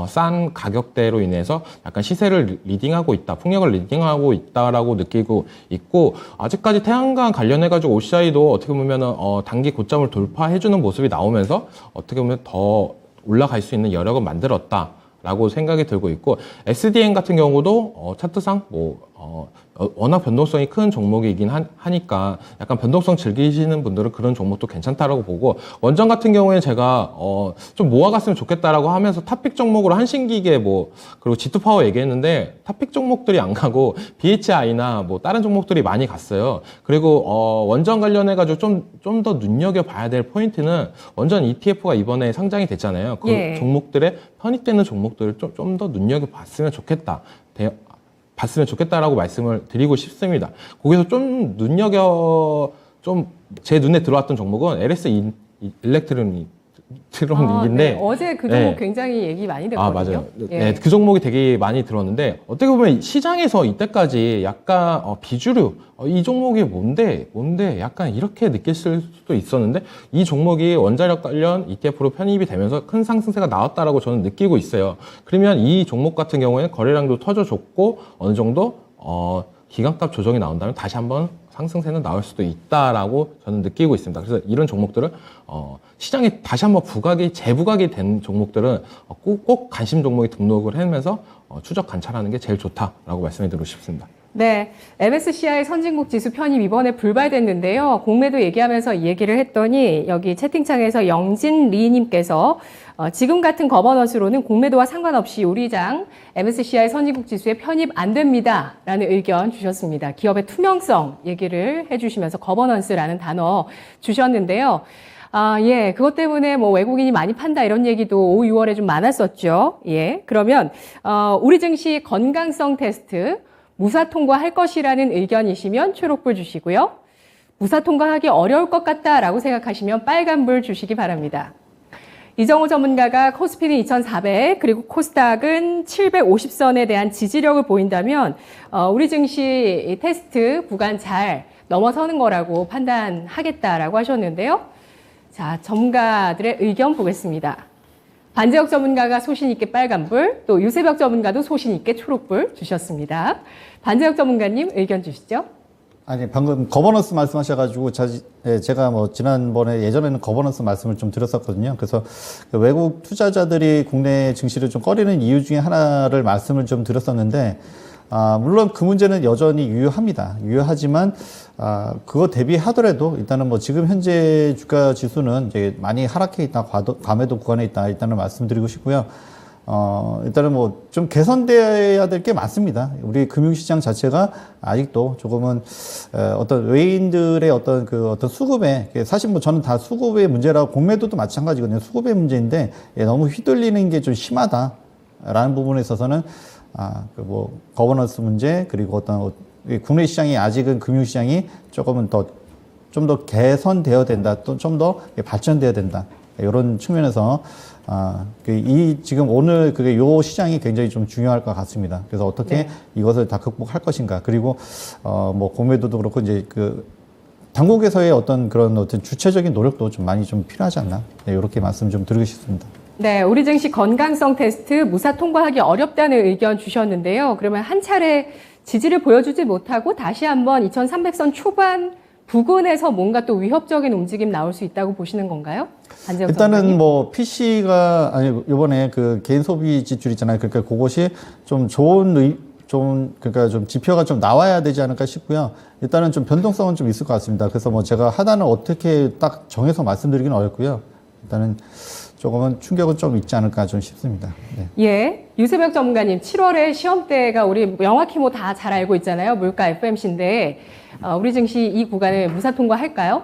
싼 가격대로 인해서 약간 시세를 리딩하고 있다, 풍력을 리딩하고 있다라고 느끼고 있고, 아직까지 태양광 관련해가지고 OCI도 어떻게 보면은, 단기 고점을 돌파해주는 모습이 나오면서 어떻게 보면 더 올라갈 수 있는 여력을 만들었다. 라고 생각이 들고 있고, SDN 같은 경우도 차트상 워낙 변동성이 큰 종목이긴 하니까 약간 변동성 즐기시는 분들은 그런 종목도 괜찮다라고 보고, 원전 같은 경우에 제가 좀 모아갔으면 좋겠다라고 하면서 탑픽 종목으로 한신기계 그리고 G2파워 얘기했는데 탑픽 종목들이 안 가고 BHI나 다른 종목들이 많이 갔어요. 그리고 원전 관련해가지고 좀 더 눈여겨봐야 될 포인트는 원전 ETF가 이번에 상장이 됐잖아요. 그 예. 종목들에 편입되는 종목들을 좀 더 눈여겨봤으면 좋겠다라고 말씀을 드리고 싶습니다. 거기서 좀 제 눈에 들어왔던 종목은 LS 일렉트로닉인데. 네. 어제 그 종목 네. 굉장히 얘기 많이 됐거든요. 맞아요. 예. 네, 그 종목이 되게 많이 들었는데 어떻게 보면 시장에서 이때까지 약간 비주류 이 종목이 뭔데 약간 이렇게 느꼈을 수도 있었는데 이 종목이 원자력 관련 ETF로 편입이 되면서 큰 상승세가 나왔다라고 저는 느끼고 있어요. 그러면 이 종목 같은 경우에는 거래량도 터져줬고 어느 정도 기관값 조정이 나온다면 다시 한번 상승세는 나올 수도 있다라고 저는 느끼고 있습니다. 그래서 이런 종목들을 시장에 다시 한번 재부각이 된 종목들은 꼭 관심 종목에 등록을 하면서 추적 관찰하는 게 제일 좋다라고 말씀해 드리고 싶습니다. 네, MSCI 선진국 지수 편입 이번에 불발됐는데요. 공매도 얘기하면서 이 얘기를 했더니 여기 채팅창에서 영진리님께서 지금 같은 거버넌스로는 공매도와 상관없이 우리장 MSCI 선진국 지수에 편입 안 됩니다. 라는 의견 주셨습니다. 기업의 투명성 얘기를 해주시면서 거버넌스라는 단어 주셨는데요. 예, 그것 때문에 외국인이 많이 판다 이런 얘기도 5, 6월에 좀 많았었죠. 예, 그러면 우리 증시 건강성 테스트 무사 통과할 것이라는 의견이시면 초록불 주시고요. 무사 통과하기 어려울 것 같다라고 생각하시면 빨간불 주시기 바랍니다. 이정우 전문가가 코스피는 2,400 그리고 코스닥은 750선에 대한 지지력을 보인다면 우리 증시 테스트 구간 잘 넘어서는 거라고 판단하겠다라고 하셨는데요. 자, 전문가들의 의견 보겠습니다. 반재혁 전문가가 소신 있게 빨간불, 또 유세벽 전문가도 소신 있게 초록불 주셨습니다. 반재혁 전문가님 의견 주시죠. 아니, 방금 거버넌스 말씀하셔가지고, 제가 지난번에 예전에는 거버넌스 말씀을 좀 드렸었거든요. 그래서 외국 투자자들이 국내 증시를 좀 꺼리는 이유 중에 하나를 말씀을 좀 드렸었는데, 물론 그 문제는 여전히 유효합니다. 유효하지만, 그거 대비하더라도 일단은 지금 현재 주가 지수는 이제 많이 하락해 있다, 과매도 구간에 있다, 일단은 말씀드리고 싶고요. 일단은 뭐 좀 개선돼야 될 게 많습니다. 우리 금융시장 자체가 아직도 조금은 어떤 외인들의 어떤 수급에, 사실 뭐 저는 다 수급의 문제라고, 공매도도 마찬가지거든요. 수급의 문제인데 너무 휘둘리는 게 좀 심하다라는 부분에 있어서는 거버넌스 문제, 그리고 어떤 국내 시장이 아직은 금융시장이 조금은 좀 더 개선되어야 된다, 또 좀 더 발전되어야 된다, 이런 측면에서 지금 오늘 요 시장이 굉장히 좀 중요할 것 같습니다. 그래서 어떻게 이것을 다 극복할 것인가, 그리고 뭐 공매도도 그렇고 이제 당국에서의 어떤 주체적인 노력도 좀 많이 좀 필요하지 않나, 이렇게 말씀 좀 드리고 싶습니다. 네, 우리 증시 건강성 테스트 무사 통과하기 어렵다는 의견 주셨는데요. 그러면 한 차례 지지를 보여주지 못하고 다시 한번 2300선 초반 부근에서 뭔가 또 위협적인 움직임 나올 수 있다고 보시는 건가요? 안재욱 일단은 선생님? 뭐 PC가 이번에 개인 소비 지출 있잖아요. 그러니까 그것이 좀 그러니까 좀 지표가 좀 나와야 되지 않을까 싶고요. 일단은 좀 변동성은 좀 있을 것 같습니다. 그래서 뭐 제가 하단을 어떻게 딱 정해서 말씀드리기는 어렵고요. 일단은 조금은 충격은 좀 있지 않을까 좀 싶습니다. 네. 예, 유세벽 전문가님, 7월에 시험대가 우리 명확히 뭐 다 잘 알고 있잖아요. 물가 FMC인데 우리 증시 이 구간을 무사 통과할까요?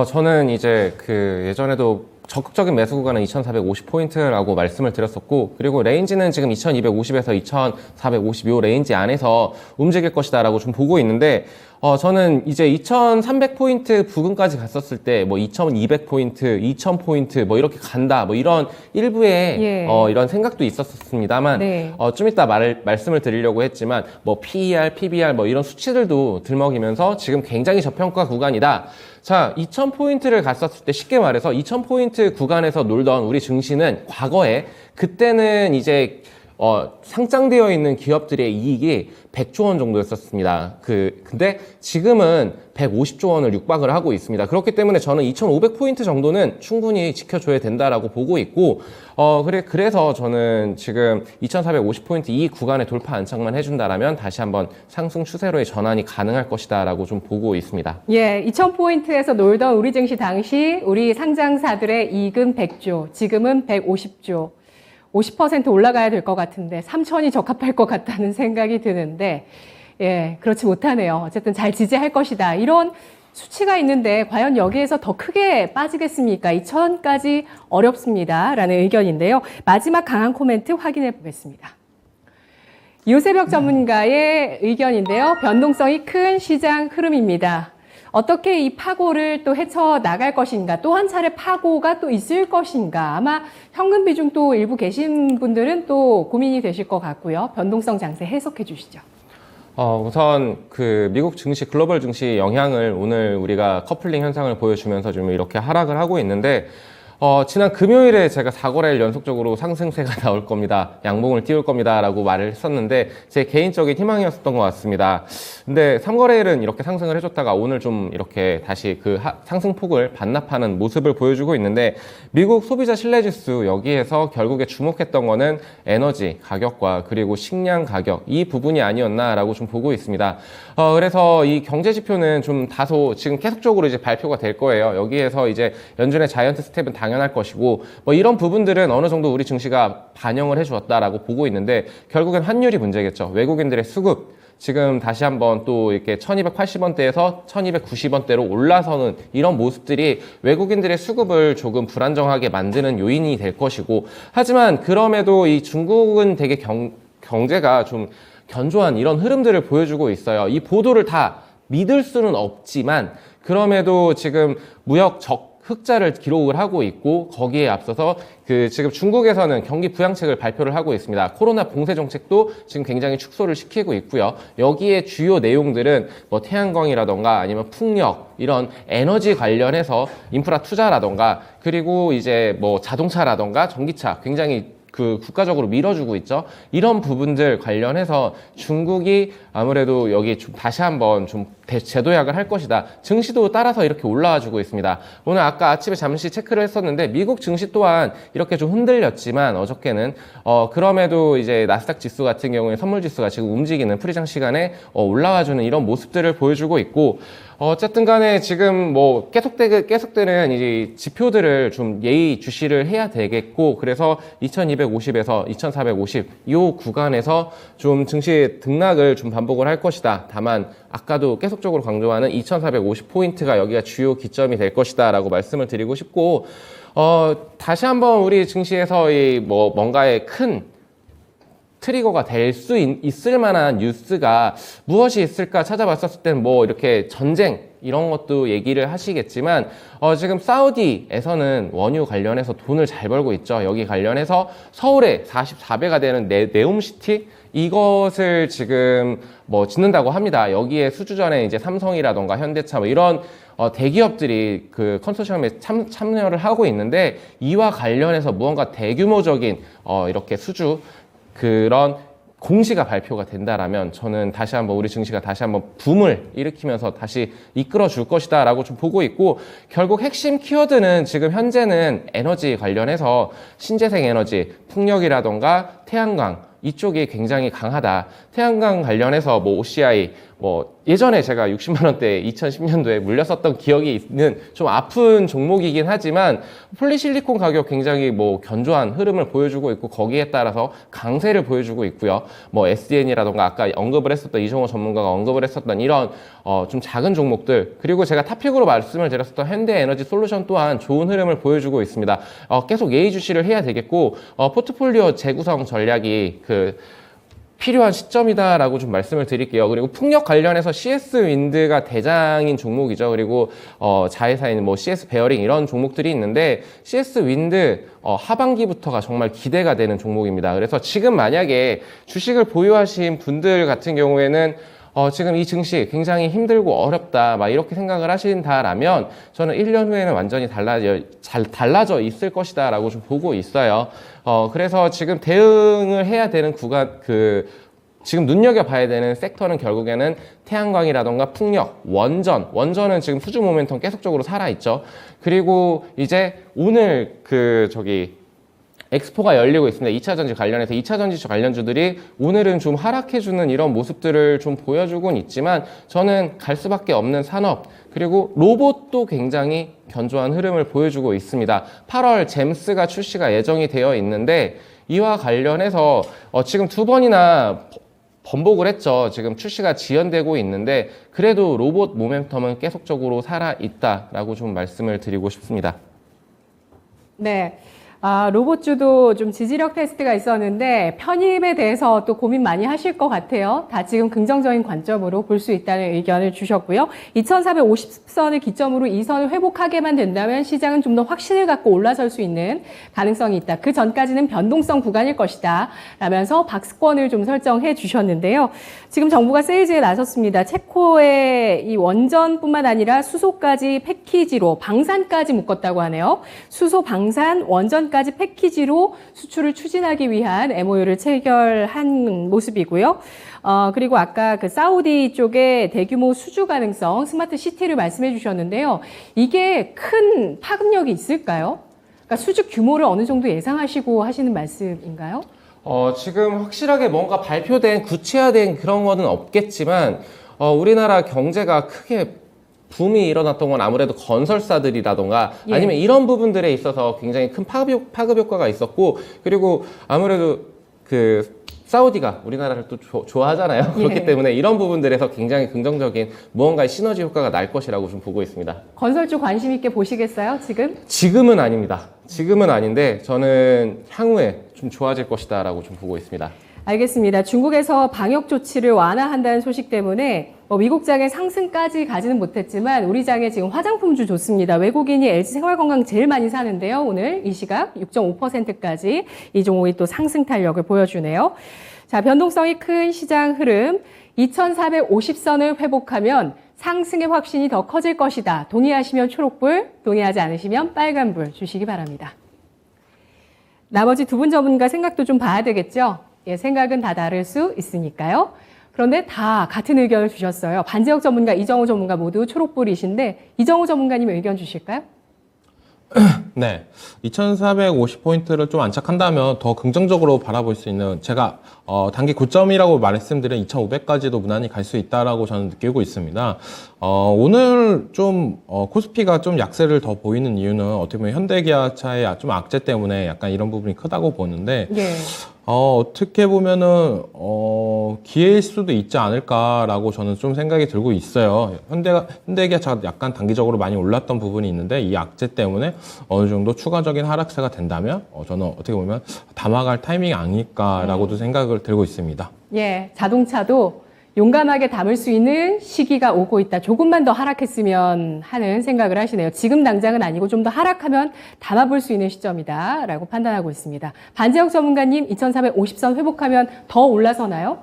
저는 이제 예전에도 적극적인 매수 구간은 2,450포인트라고 말씀을 드렸었고, 그리고 레인지는 지금 2,250에서 2,452 레인지 안에서 움직일 것이다라고 좀 보고 있는데, 저는 이제 2,300포인트 부근까지 갔었을 때, 뭐 2,200포인트, 2,000포인트, 뭐 이렇게 간다, 뭐 이런 일부의, 이런 생각도 있었습니다만, 네. 좀 이따 말씀을 드리려고 했지만, 뭐 PER, PBR, 뭐 이런 수치들도 들먹이면서 지금 굉장히 저평가 구간이다. 자, 2,000포인트를 갔었을 때, 쉽게 말해서 2,000포인트 구간에서 놀던 우리 증시는 과거에, 그때는 이제 상장되어 있는 기업들의 이익이 100조 원 정도였었습니다. 근데 지금은 150조 원을 육박을 하고 있습니다. 그렇기 때문에 저는 2,500포인트 정도는 충분히 지켜줘야 된다라고 보고 있고, 그래서 저는 지금 2,450포인트 이 구간에 돌파 안착만 해준다라면 다시 한번 상승 추세로의 전환이 가능할 것이다라고 좀 보고 있습니다. 예, 2,000포인트에서 놀던 우리 증시 당시 우리 상장사들의 이익은 100조, 지금은 150조. 50% 올라가야 될 것 같은데 3,000이 적합할 것 같다는 생각이 드는데, 예, 그렇지 못하네요. 어쨌든 잘 지지할 것이다, 이런 수치가 있는데 과연 여기에서 더 크게 빠지겠습니까? 2,000까지 어렵습니다 라는 의견인데요. 마지막 강한 코멘트 확인해 보겠습니다. 유세벽 전문가의 의견인데요. 변동성이 큰 시장 흐름입니다. 어떻게 이 파고를 또 헤쳐나갈 것인가, 또 한 차례 파고가 또 있을 것인가, 아마 현금 비중 또 일부 계신 분들은 또 고민이 되실 것 같고요. 변동성 장세 해석해 주시죠. 우선 미국 증시, 글로벌 증시 영향을 오늘 우리가 커플링 현상을 보여주면서 좀 이렇게 하락을 하고 있는데, 지난 금요일에 제가 4거래일 연속적으로 상승세가 나올 겁니다. 양봉을 띄울 겁니다. 라고 말을 했었는데, 제 개인적인 희망이었던 것 같습니다. 근데 3거래일은 이렇게 상승을 해줬다가 오늘 좀 이렇게 다시 상승폭을 반납하는 모습을 보여주고 있는데, 미국 소비자 신뢰지수, 여기에서 결국에 주목했던 거는 에너지 가격과 그리고 식량 가격, 이 부분이 아니었나라고 좀 보고 있습니다. 그래서 이 경제 지표는 좀 다소 지금 계속적으로 이제 발표가 될 거예요. 여기에서 이제 연준의 자이언트 스텝은 당연할 것이고, 뭐 이런 부분들은 어느 정도 우리 증시가 반영을 해주었다라고 보고 있는데, 결국엔 환율이 문제겠죠. 외국인들의 수급, 지금 다시 한번 또 이렇게 1280원대에서 1290원대로 올라서는 이런 모습들이 외국인들의 수급을 조금 불안정하게 만드는 요인이 될 것이고, 하지만 그럼에도 이 중국은 되게 경제가 좀 견조한 이런 흐름들을 보여주고 있어요. 이 보도를 다 믿을 수는 없지만, 그럼에도 지금 무역 흑자를 기록을 하고 있고, 거기에 앞서서 지금 중국에서는 경기 부양책을 발표를 하고 있습니다. 코로나 봉쇄 정책도 지금 굉장히 축소를 시키고 있고요. 여기에 주요 내용들은 뭐 태양광이라던가 아니면 풍력, 이런 에너지 관련해서 인프라 투자라던가, 그리고 이제 뭐 자동차라던가 전기차 굉장히 국가적으로 밀어주고 있죠. 이런 부분들 관련해서 중국이 아무래도 여기 다시 한번 좀 재도약을 할 것이다. 증시도 따라서 이렇게 올라와 주고 있습니다. 오늘 아까 아침에 잠시 체크를 했었는데 미국 증시 또한 이렇게 좀 흔들렸지만 어저께는 그럼에도 이제 나스닥 지수 같은 경우에 선물 지수가 지금 움직이는 프리장 시간에 올라와 주는 이런 모습들을 보여주고 있고 어쨌든 간에 지금 뭐 계속되는 이제 지표들을 좀 예의주시를 해야 되겠고 그래서 2250에서 2450 이 구간에서 좀 증시의 등락을 좀 반복을 할 것이다. 다만 아까도 계속적으로 강조하는 2450포인트가 여기가 주요 기점이 될 것이다 라고 말씀을 드리고 싶고 다시 한번 우리 증시에서 뭔가의 큰 트리거가 될 수 있을 만한 뉴스가 무엇이 있을까 찾아봤었을 때는 뭐 이렇게 전쟁 이런 것도 얘기를 하시겠지만 지금 사우디에서는 원유 관련해서 돈을 잘 벌고 있죠. 여기 관련해서 서울에 44배가 되는 네옴시티 이것을 지금 뭐 짓는다고 합니다. 여기에 수주전에 이제 삼성이라던가 현대차 뭐 이런 대기업들이 그 컨소시엄에 참여를 하고 있는데 이와 관련해서 무언가 대규모적인 이렇게 수주 그런 공시가 발표가 된다라면 저는 다시 한번 우리 증시가 다시 한번 붐을 일으키면서 다시 이끌어 줄 것이다 라고 좀 보고 있고 결국 핵심 키워드는 지금 현재는 에너지 관련해서 신재생 에너지, 풍력이라던가 태양광 이쪽이 굉장히 강하다. 태양광 관련해서 뭐 OCI 예전에 제가 60만 원대 2010년도에 물렸었던 기억이 있는 좀 아픈 종목이긴 하지만 폴리실리콘 가격 굉장히 견조한 흐름을 보여주고 있고 거기에 따라서 강세를 보여주고 있고요. SDN이라던가 아까 언급을 했었던 이종호 전문가가 언급을 했었던 이런 좀 작은 종목들 그리고 제가 탑픽으로 말씀을 드렸었던 현대에너지 솔루션 또한 좋은 흐름을 보여주고 있습니다. 계속 예의주시를 해야 되겠고 포트폴리오 재구성 전략이 필요한 시점이다라고 좀 말씀을 드릴게요. 그리고 풍력 관련해서 CS 윈드가 대장인 종목이죠. 그리고 자회사인 CS 베어링 이런 종목들이 있는데 CS 윈드 하반기부터가 정말 기대가 되는 종목입니다. 그래서 지금 만약에 주식을 보유하신 분들 같은 경우에는 지금 이 증시 굉장히 힘들고 어렵다 이렇게 생각을 하신다라면 저는 1년 후에는 완전히 달라져 있을 것이다 라고 좀 보고 있어요. 그래서 지금 대응을 해야 되는 지금 눈여겨봐야 되는 섹터는 결국에는 태양광이라던가 풍력, 원전은 지금 수주 모멘텀 계속적으로 살아있죠. 그리고 이제 오늘 엑스포가 열리고 있습니다. 2차전지 관련해서 2차전지 관련주들이 오늘은 좀 하락해주는 이런 모습들을 좀 보여주곤 있지만 저는 갈 수밖에 없는 산업 그리고 로봇도 굉장히 견조한 흐름을 보여주고 있습니다. 8월 잼스가 출시가 예정이 되어 있는데 이와 관련해서 지금 2번이나 번복을 했죠. 지금 출시가 지연되고 있는데 그래도 로봇 모멘텀은 계속적으로 살아있다라고 좀 말씀을 드리고 싶습니다. 네. 로봇주도 좀 지지력 테스트가 있었는데 편입에 대해서 또 고민 많이 하실 것 같아요. 다 지금 긍정적인 관점으로 볼 수 있다는 의견을 주셨고요. 2450선을 기점으로 이 선을 회복하게만 된다면 시장은 좀 더 확신을 갖고 올라설 수 있는 가능성이 있다. 그 전까지는 변동성 구간일 것이다. 라면서 박스권을 좀 설정해 주셨는데요. 지금 정부가 세일즈에 나섰습니다. 체코의 이 원전뿐만 아니라 수소까지 패키지로 방산까지 묶었다고 하네요. 수소, 방산, 원전 까지 패키지로 수출을 추진하기 위한 MOU를 체결한 모습이고요. 그리고 아까 사우디 쪽에 대규모 수주 가능성 스마트 시티를 말씀해 주셨는데요. 이게 큰 파급력이 있을까요? 그러니까 수주 규모를 어느 정도 예상하시고 하시는 말씀인가요? 지금 확실하게 뭔가 발표된 구체화된 그런 거는 없겠지만 우리나라 경제가 크게 붐이 일어났던 건 아무래도 건설사들이라던가 아니면 이런 부분들에 있어서 굉장히 큰 파급 효과가 있었고 그리고 아무래도 사우디가 우리나라를 또 좋아하잖아요. 그렇기 때문에 이런 부분들에서 굉장히 긍정적인 무언가의 시너지 효과가 날 것이라고 좀 보고 있습니다. 건설 쪽 관심 있게 보시겠어요, 지금? 지금은 아닙니다. 지금은 아닌데 저는 향후에 좀 좋아질 것이다라고 좀 보고 있습니다. 알겠습니다. 중국에서 방역 조치를 완화한다는 소식 때문에 미국장의 상승까지 가지는 못했지만 우리 장에 지금 화장품주 좋습니다. 외국인이 LG 생활건강 제일 많이 사는데요. 오늘 이 시각 6.5%까지 이 종목이 또 상승 탄력을 보여주네요. 자, 변동성이 큰 시장 흐름 2450선을 회복하면 상승의 확신이 더 커질 것이다. 동의하시면 초록불, 동의하지 않으시면 빨간불 주시기 바랍니다. 나머지 두 분 전문가 생각도 좀 봐야 되겠죠? 생각은 다 다를 수 있으니까요. 그런데 다 같은 의견을 주셨어요. 반지역 전문가, 이정우 전문가 모두 초록불이신데 이정우 전문가님 의견 주실까요? 네. 2450포인트를 좀 안착한다면 더 긍정적으로 바라볼 수 있는, 제가 단기 고점이라고 말씀드린 2500까지도 무난히 갈 수 있다라고 저는 느끼고 있습니다. 오늘 좀 코스피가 좀 약세를 더 보이는 이유는 어떻게 보면 현대기아차의 좀 악재 때문에 약간 이런 부분이 크다고 보는데, 예. 어떻게 보면은 기회일 수도 있지 않을까라고 저는 좀 생각이 들고 있어요. 현대기아차가 약간 단기적으로 많이 올랐던 부분이 있는데 이 악재 때문에 어느 정도 추가적인 하락세가 된다면 저는 어떻게 보면 담아갈 타이밍이 아닐까라고도 생각을 들고 있습니다. 예, 자동차도 용감하게 담을 수 있는 시기가 오고 있다. 조금만 더 하락했으면 하는 생각을 하시네요. 지금 당장은 아니고 좀 더 하락하면 담아볼 수 있는 시점이다 라고 판단하고 있습니다. 반지역 전문가님, 2450선 회복하면 더 올라서나요?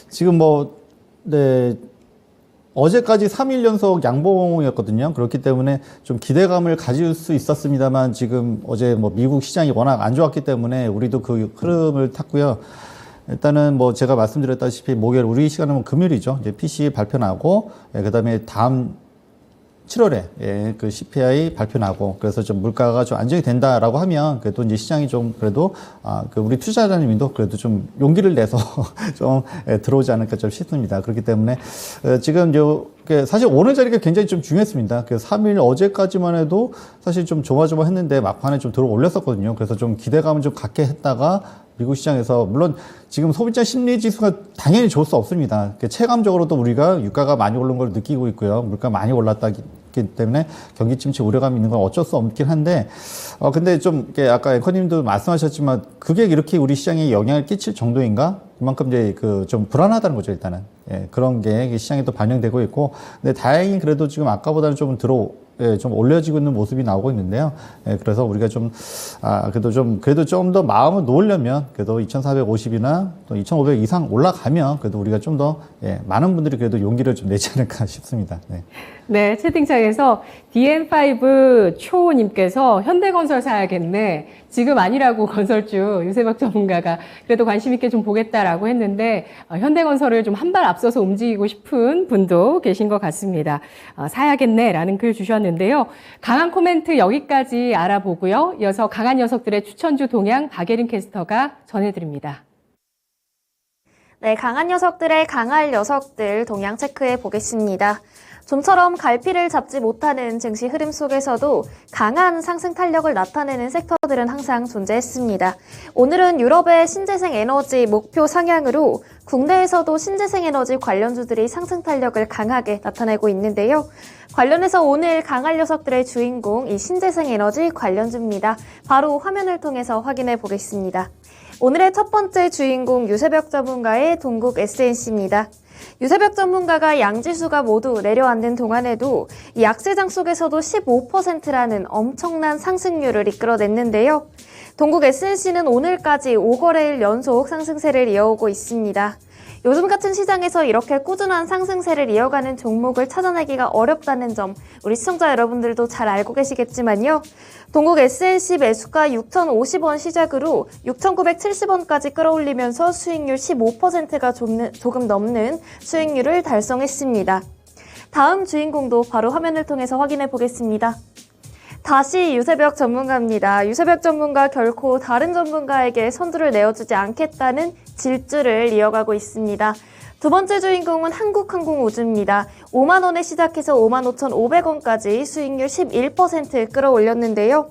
지금 네. 어제까지 3일 연속 양봉이었거든요. 그렇기 때문에 좀 기대감을 가질 수 있었습니다만 지금 어제 미국 시장이 워낙 안 좋았기 때문에 우리도 그 흐름을 탔고요. 일단은 제가 말씀드렸다시피 목요일 우리 시간은 금요일이죠. 이제 PC 발표 나고, 그다음에 다음 7월에 그 CPI 발표 나고, 그래서 좀 물가가 좀 안정이 된다라고 하면 그래도 이제 시장이 좀 그래도 그 우리 투자자님도 그래도 좀 용기를 내서 좀 들어오지 않을까 좀 싶습니다. 그렇기 때문에 지금 사실 오늘 자리가 굉장히 좀 중요했습니다. 그 3일 어제까지만 해도 사실 좀 조마조마했는데 막판에 좀 들어 올렸었거든요. 그래서 좀 기대감을 좀 갖게 했다가 미국 시장에서 물론 지금 소비자 심리 지수가 당연히 좋을 수 없습니다. 체감적으로도 우리가 유가가 많이 오른 걸 느끼고 있고요. 물가 많이 올랐다기 때문에 경기 침체 우려감이 있는 건 어쩔 수 없긴 한데, 근데 좀 아까 앵커님도 말씀하셨지만 그게 이렇게 우리 시장에 영향을 끼칠 정도인가? 그만큼 이제 좀 불안하다는 거죠, 일단은. 예, 그런 게 시장에 또 반영되고 있고, 근데 다행히 그래도 지금 아까보다는 좀 좀 올려지고 있는 모습이 나오고 있는데요. 예, 그래서 우리가 그래도 좀 더 마음을 놓으려면, 그래도 2450이나 또 2500 이상 올라가면, 그래도 우리가 좀 더, 많은 분들이 그래도 용기를 좀 내지 않을까 싶습니다. 네. 네, 채팅창에서 DN5 초님께서 현대건설 사야겠네. 지금 아니라고 건설주 유세박 전문가가 그래도 관심 있게 좀 보겠다라고 했는데 현대건설을 좀 한 발 앞서서 움직이고 싶은 분도 계신 것 같습니다. 사야겠네라는 글 주셨는데요. 강한 코멘트 여기까지 알아보고요. 이어서 강한 녀석들의 추천주 동향 박예린 캐스터가 전해드립니다. 네, 강한 녀석들의 강할 녀석들 동향 체크해 보겠습니다. 좀처럼 갈피를 잡지 못하는 증시 흐름 속에서도 강한 상승 탄력을 나타내는 섹터들은 항상 존재했습니다. 오늘은 유럽의 신재생 에너지 목표 상향으로 국내에서도 신재생 에너지 관련주들이 상승 탄력을 강하게 나타내고 있는데요. 관련해서 오늘 강할 녀석들의 주인공 이 신재생 에너지 관련주입니다. 바로 화면을 통해서 확인해 보겠습니다. 오늘의 첫 번째 주인공 유세벽 전문가의 동국 SNC입니다. 유세벽 전문가가 양지수가 모두 내려앉는 동안에도 이 약세장 속에서도 15%라는 엄청난 상승률을 이끌어냈는데요. 동국 SNC는 오늘까지 5거래일 연속 상승세를 이어오고 있습니다. 요즘 같은 시장에서 이렇게 꾸준한 상승세를 이어가는 종목을 찾아내기가 어렵다는 점 우리 시청자 여러분들도 잘 알고 계시겠지만요. 동국 SNC 매수가 6,050원 시작으로 6,970원까지 끌어올리면서 수익률 15%가 조금 넘는 수익률을 달성했습니다. 다음 주인공도 바로 화면을 통해서 확인해 보겠습니다. 다시 유세벽 전문가입니다. 유세벽 전문가 결코 다른 전문가에게 선두를 내어주지 않겠다는 질주를 이어가고 있습니다. 두 번째 주인공은 한국항공우주입니다. 5만 원에 시작해서 55,500원까지 수익률 11% 끌어올렸는데요.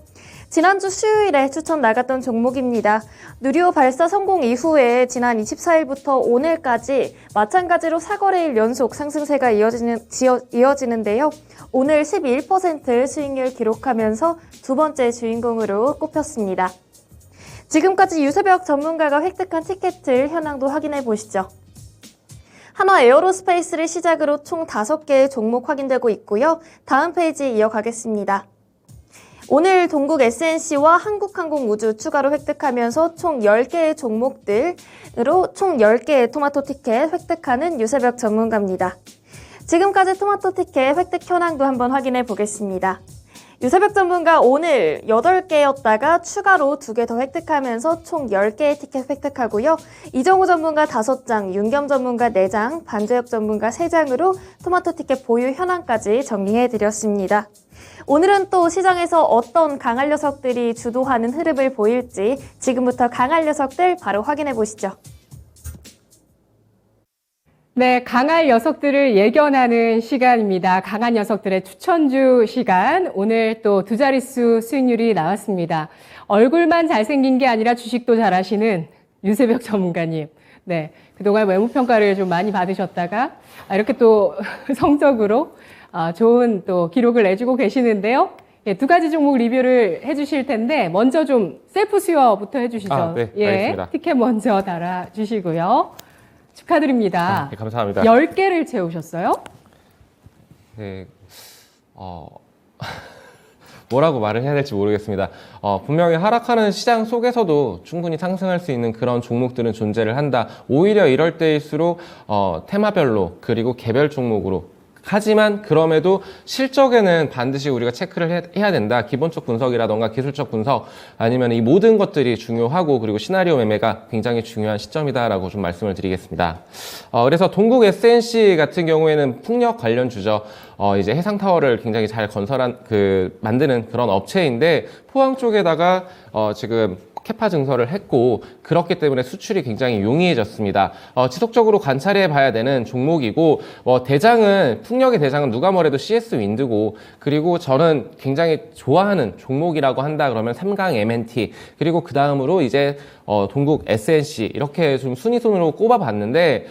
지난주 수요일에 추천 나갔던 종목입니다. 누리호 발사 성공 이후에 지난 24일부터 오늘까지 마찬가지로 4거래일 연속 상승세가 이어지는데요. 오늘 11% 수익률 기록하면서 두 번째 주인공으로 꼽혔습니다. 지금까지 유세벽 전문가가 획득한 티켓을 현황도 확인해 보시죠. 한화 에어로스페이스를 시작으로 총 5개의 종목 확인되고 있고요. 다음 페이지 이어가겠습니다. 오늘 동국 SNC와 한국항공우주 추가로 획득하면서 총 10개의 종목들으로 총 10개의 토마토 티켓 획득하는 유세벽 전문가입니다. 지금까지 토마토 티켓 획득 현황도 한번 확인해 보겠습니다. 유세벽 전문가 오늘 8개였다가 추가로 2개 더 획득하면서 총 10개의 티켓 획득하고요. 이정우 전문가 5장, 윤겸 전문가 4장, 반재혁 전문가 3장으로 토마토 티켓 보유 현황까지 정리해드렸습니다. 오늘은 또 시장에서 어떤 강할 녀석들이 주도하는 흐름을 보일지 지금부터 강할 녀석들 바로 확인해 보시죠. 네, 강할 녀석들을 예견하는 시간입니다. 강한 녀석들의 추천주 시간. 오늘 또 두 자릿수 수익률이 나왔습니다. 얼굴만 잘생긴 게 아니라 주식도 잘하시는 유세벽 전문가님. 네, 그동안 외모평가를 좀 많이 받으셨다가 이렇게 또 성적으로 좋은 또 기록을 내주고 계시는데요. 예, 2가지 종목 리뷰를 해주실 텐데 먼저 좀 셀프 수여부터 해주시죠. 네, 예, 알겠습니다. 티켓 먼저 달아주시고요. 축하드립니다. 네, 감사합니다. 10개를 채우셨어요? 네, 뭐라고 말을 해야 될지 모르겠습니다. 분명히 하락하는 시장 속에서도 충분히 상승할 수 있는 그런 종목들은 존재를 한다. 오히려 이럴 때일수록 테마별로 그리고 개별 종목으로 하지만 그럼에도 실적에는 반드시 우리가 체크를 해야 된다. 기본적 분석이라던가 기술적 분석 아니면 이 모든 것들이 중요하고 그리고 시나리오 매매가 굉장히 중요한 시점이다라고 좀 말씀을 드리겠습니다. 그래서 동국 SNC 같은 경우에는 풍력 관련주죠. 이제 해상타워를 굉장히 잘 만드는 그런 업체인데 포항 쪽에다가 지금 캐파 증설을 했고 그렇기 때문에 수출이 굉장히 용이해졌습니다. 지속적으로 관찰해 봐야 되는 종목이고 풍력의 대장은 누가 뭐래도 CS 윈드고 그리고 저는 굉장히 좋아하는 종목이라고 한다 그러면 삼강 MNT 그리고 그 다음으로 이제 동국 SNC 이렇게 좀 순위순으로 꼽아봤는데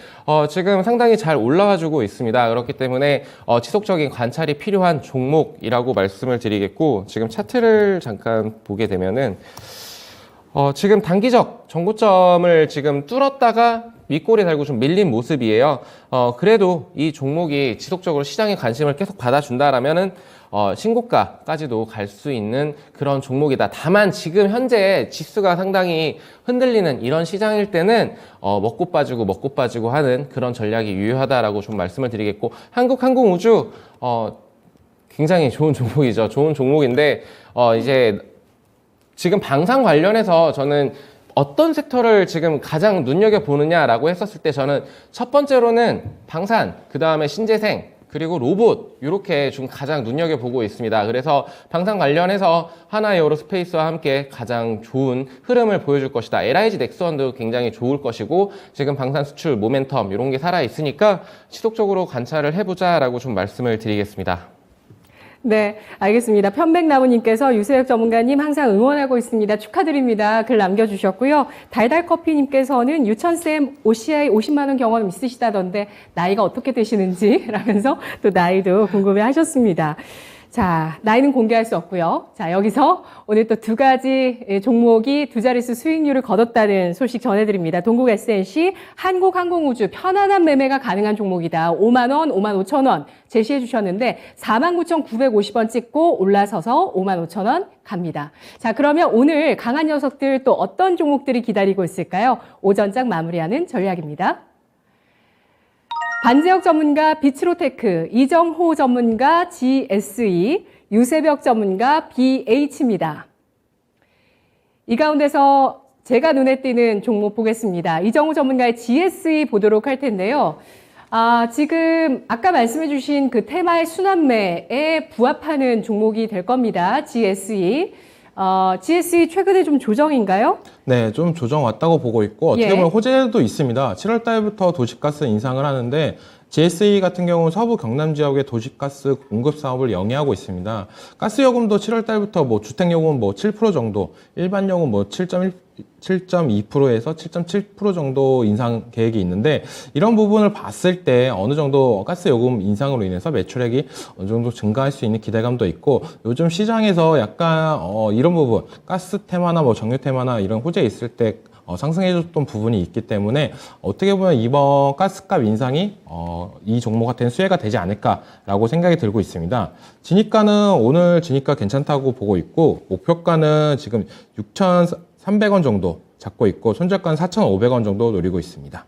지금 상당히 잘 올라와주고 있습니다. 그렇기 때문에 지속적인 관찰이 필요한 종목이라고 말씀을 드리겠고 지금 차트를 잠깐 보게 되면은 지금 단기적 정고점을 지금 뚫었다가 윗골이 달고 좀 밀린 모습이에요. 그래도 이 종목이 지속적으로 시장의 관심을 계속 받아준다라면은 신고가까지도 갈 수 있는 그런 종목이다. 다만 지금 현재 지수가 상당히 흔들리는 이런 시장일 때는 먹고 빠지고 하는 그런 전략이 유효하다라고 좀 말씀을 드리겠고 한국항공우주 굉장히 좋은 종목이죠. 좋은 종목인데 이제 지금 방산 관련해서 저는 어떤 섹터를 지금 가장 눈여겨보느냐라고 했었을 때 저는 첫 번째로는 방산, 그 다음에 신재생, 그리고 로봇 이렇게 좀 가장 눈여겨보고 있습니다. 그래서 방산 관련해서 하나에어로스페이스와 함께 가장 좋은 흐름을 보여줄 것이다. LIG 넥스원도 굉장히 좋을 것이고 지금 방산 수출 모멘텀 이런 게 살아있으니까 지속적으로 관찰을 해보자라고 좀 말씀을 드리겠습니다. 네, 알겠습니다. 편백나무님께서 유세혁 전문가님 항상 응원하고 있습니다. 축하드립니다. 글 남겨주셨고요. 달달커피님께서는 유천쌤 OCI 50만 원 경험 있으시다던데 나이가 어떻게 되시는지 라면서 또 나이도 궁금해 하셨습니다. 자, 나이는 공개할 수 없고요. 자, 여기서 오늘 또 2가지 종목이 2자릿수 수익률을 거뒀다는 소식 전해드립니다. 동국 SNC, 한국항공우주 편안한 매매가 가능한 종목이다. 5만 원, 5만 5천 원 제시해 주셨는데 49,950원 찍고 올라서서 5만 5천 원 갑니다. 자, 그러면 오늘 강한 녀석들 또 어떤 종목들이 기다리고 있을까요? 오전장 마무리하는 전략입니다. 반재혁 전문가 비츠로테크, 이정호 전문가 GSE, 유세벽 전문가 BH입니다. 이 가운데서 제가 눈에 띄는 종목 보겠습니다. 이정호 전문가의 GSE 보도록 할 텐데요. 지금 아까 말씀해 주신 그 테마의 순환매에 부합하는 종목이 될 겁니다. GSE. GSE 최근에 좀 조정인가요? 네, 좀 조정 왔다고 보고 있고 어떻게 예. 보면 호재도 있습니다. 7월 달부터 도시가스 인상을 하는데 GSE 같은 경우는 서부 경남 지역의 도시가스 공급 사업을 영위하고 있습니다. 가스요금도 7월 달부터 주택요금 7% 정도, 일반요금 7.2%에서 7.7% 정도 인상 계획이 있는데 이런 부분을 봤을 때 어느 정도 가스요금 인상으로 인해서 매출액이 어느 정도 증가할 수 있는 기대감도 있고 요즘 시장에서 약간 이런 부분 가스 테마나 정유 테마나 이런 호재 있을 때 상승해줬던 부분이 있기 때문에 어떻게 보면 이번 가스값 인상이 이 종목한테는 수혜가 되지 않을까라고 생각이 들고 있습니다. 진입가는 오늘 진입가 괜찮다고 보고 있고 목표가는 지금 6,300원 정도 잡고 있고 손절가는 4,500원 정도 노리고 있습니다.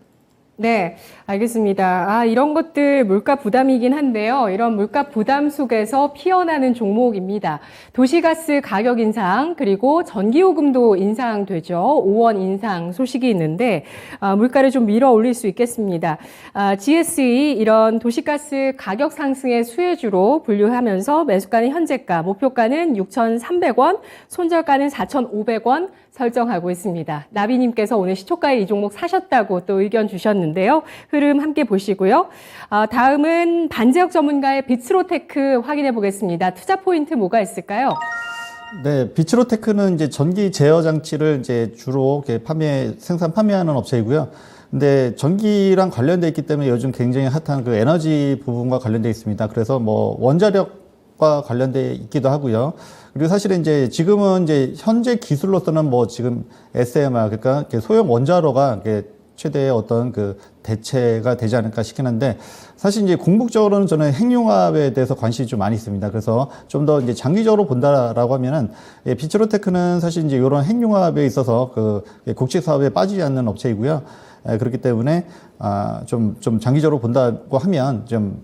네, 알겠습니다. 이런 것들 물가 부담이긴 한데요. 이런 물가 부담 속에서 피어나는 종목입니다. 도시가스 가격 인상, 그리고 전기요금도 인상되죠. 5원 인상 소식이 있는데, 물가를 좀 밀어 올릴 수 있겠습니다. GSE 이런 도시가스 가격 상승의 수혜주로 분류하면서 매수가는 현재가, 목표가는 6,300원, 손절가는 4,500원 설정하고 있습니다. 나비님께서 오늘 시초가에 이 종목 사셨다고 또 의견 주셨는데요. 흐름 함께 보시고요. 다음은 반제역 전문가의 비츠로테크 확인해 보겠습니다. 투자 포인트 뭐가 있을까요? 네, 비츠로테크는 이제 전기 제어 장치를 이제 주로 이렇게 생산 판매하는 업체이고요. 근데 전기랑 관련돼 있기 때문에 요즘 굉장히 핫한 그 에너지 부분과 관련돼 있습니다. 그래서 뭐 원자력과 관련돼 있기도 하고요. 그리고 사실은 이제 지금은 이제 현재 기술로서는 뭐 지금 SMR, 그러니까 소형 원자로가 최대의 어떤 그 대체가 되지 않을까 싶긴 한데, 사실 이제 궁극적으로는 저는 핵융합에 대해서 관심이 좀 많이 있습니다. 그래서 좀 더 이제 장기적으로 본다라고 하면은, 비츠로테크는 사실 이제 이런 핵융합에 있어서 그 국제 사업에 빠지지 않는 업체이고요. 그렇기 때문에 좀 장기적으로 본다고 하면 좀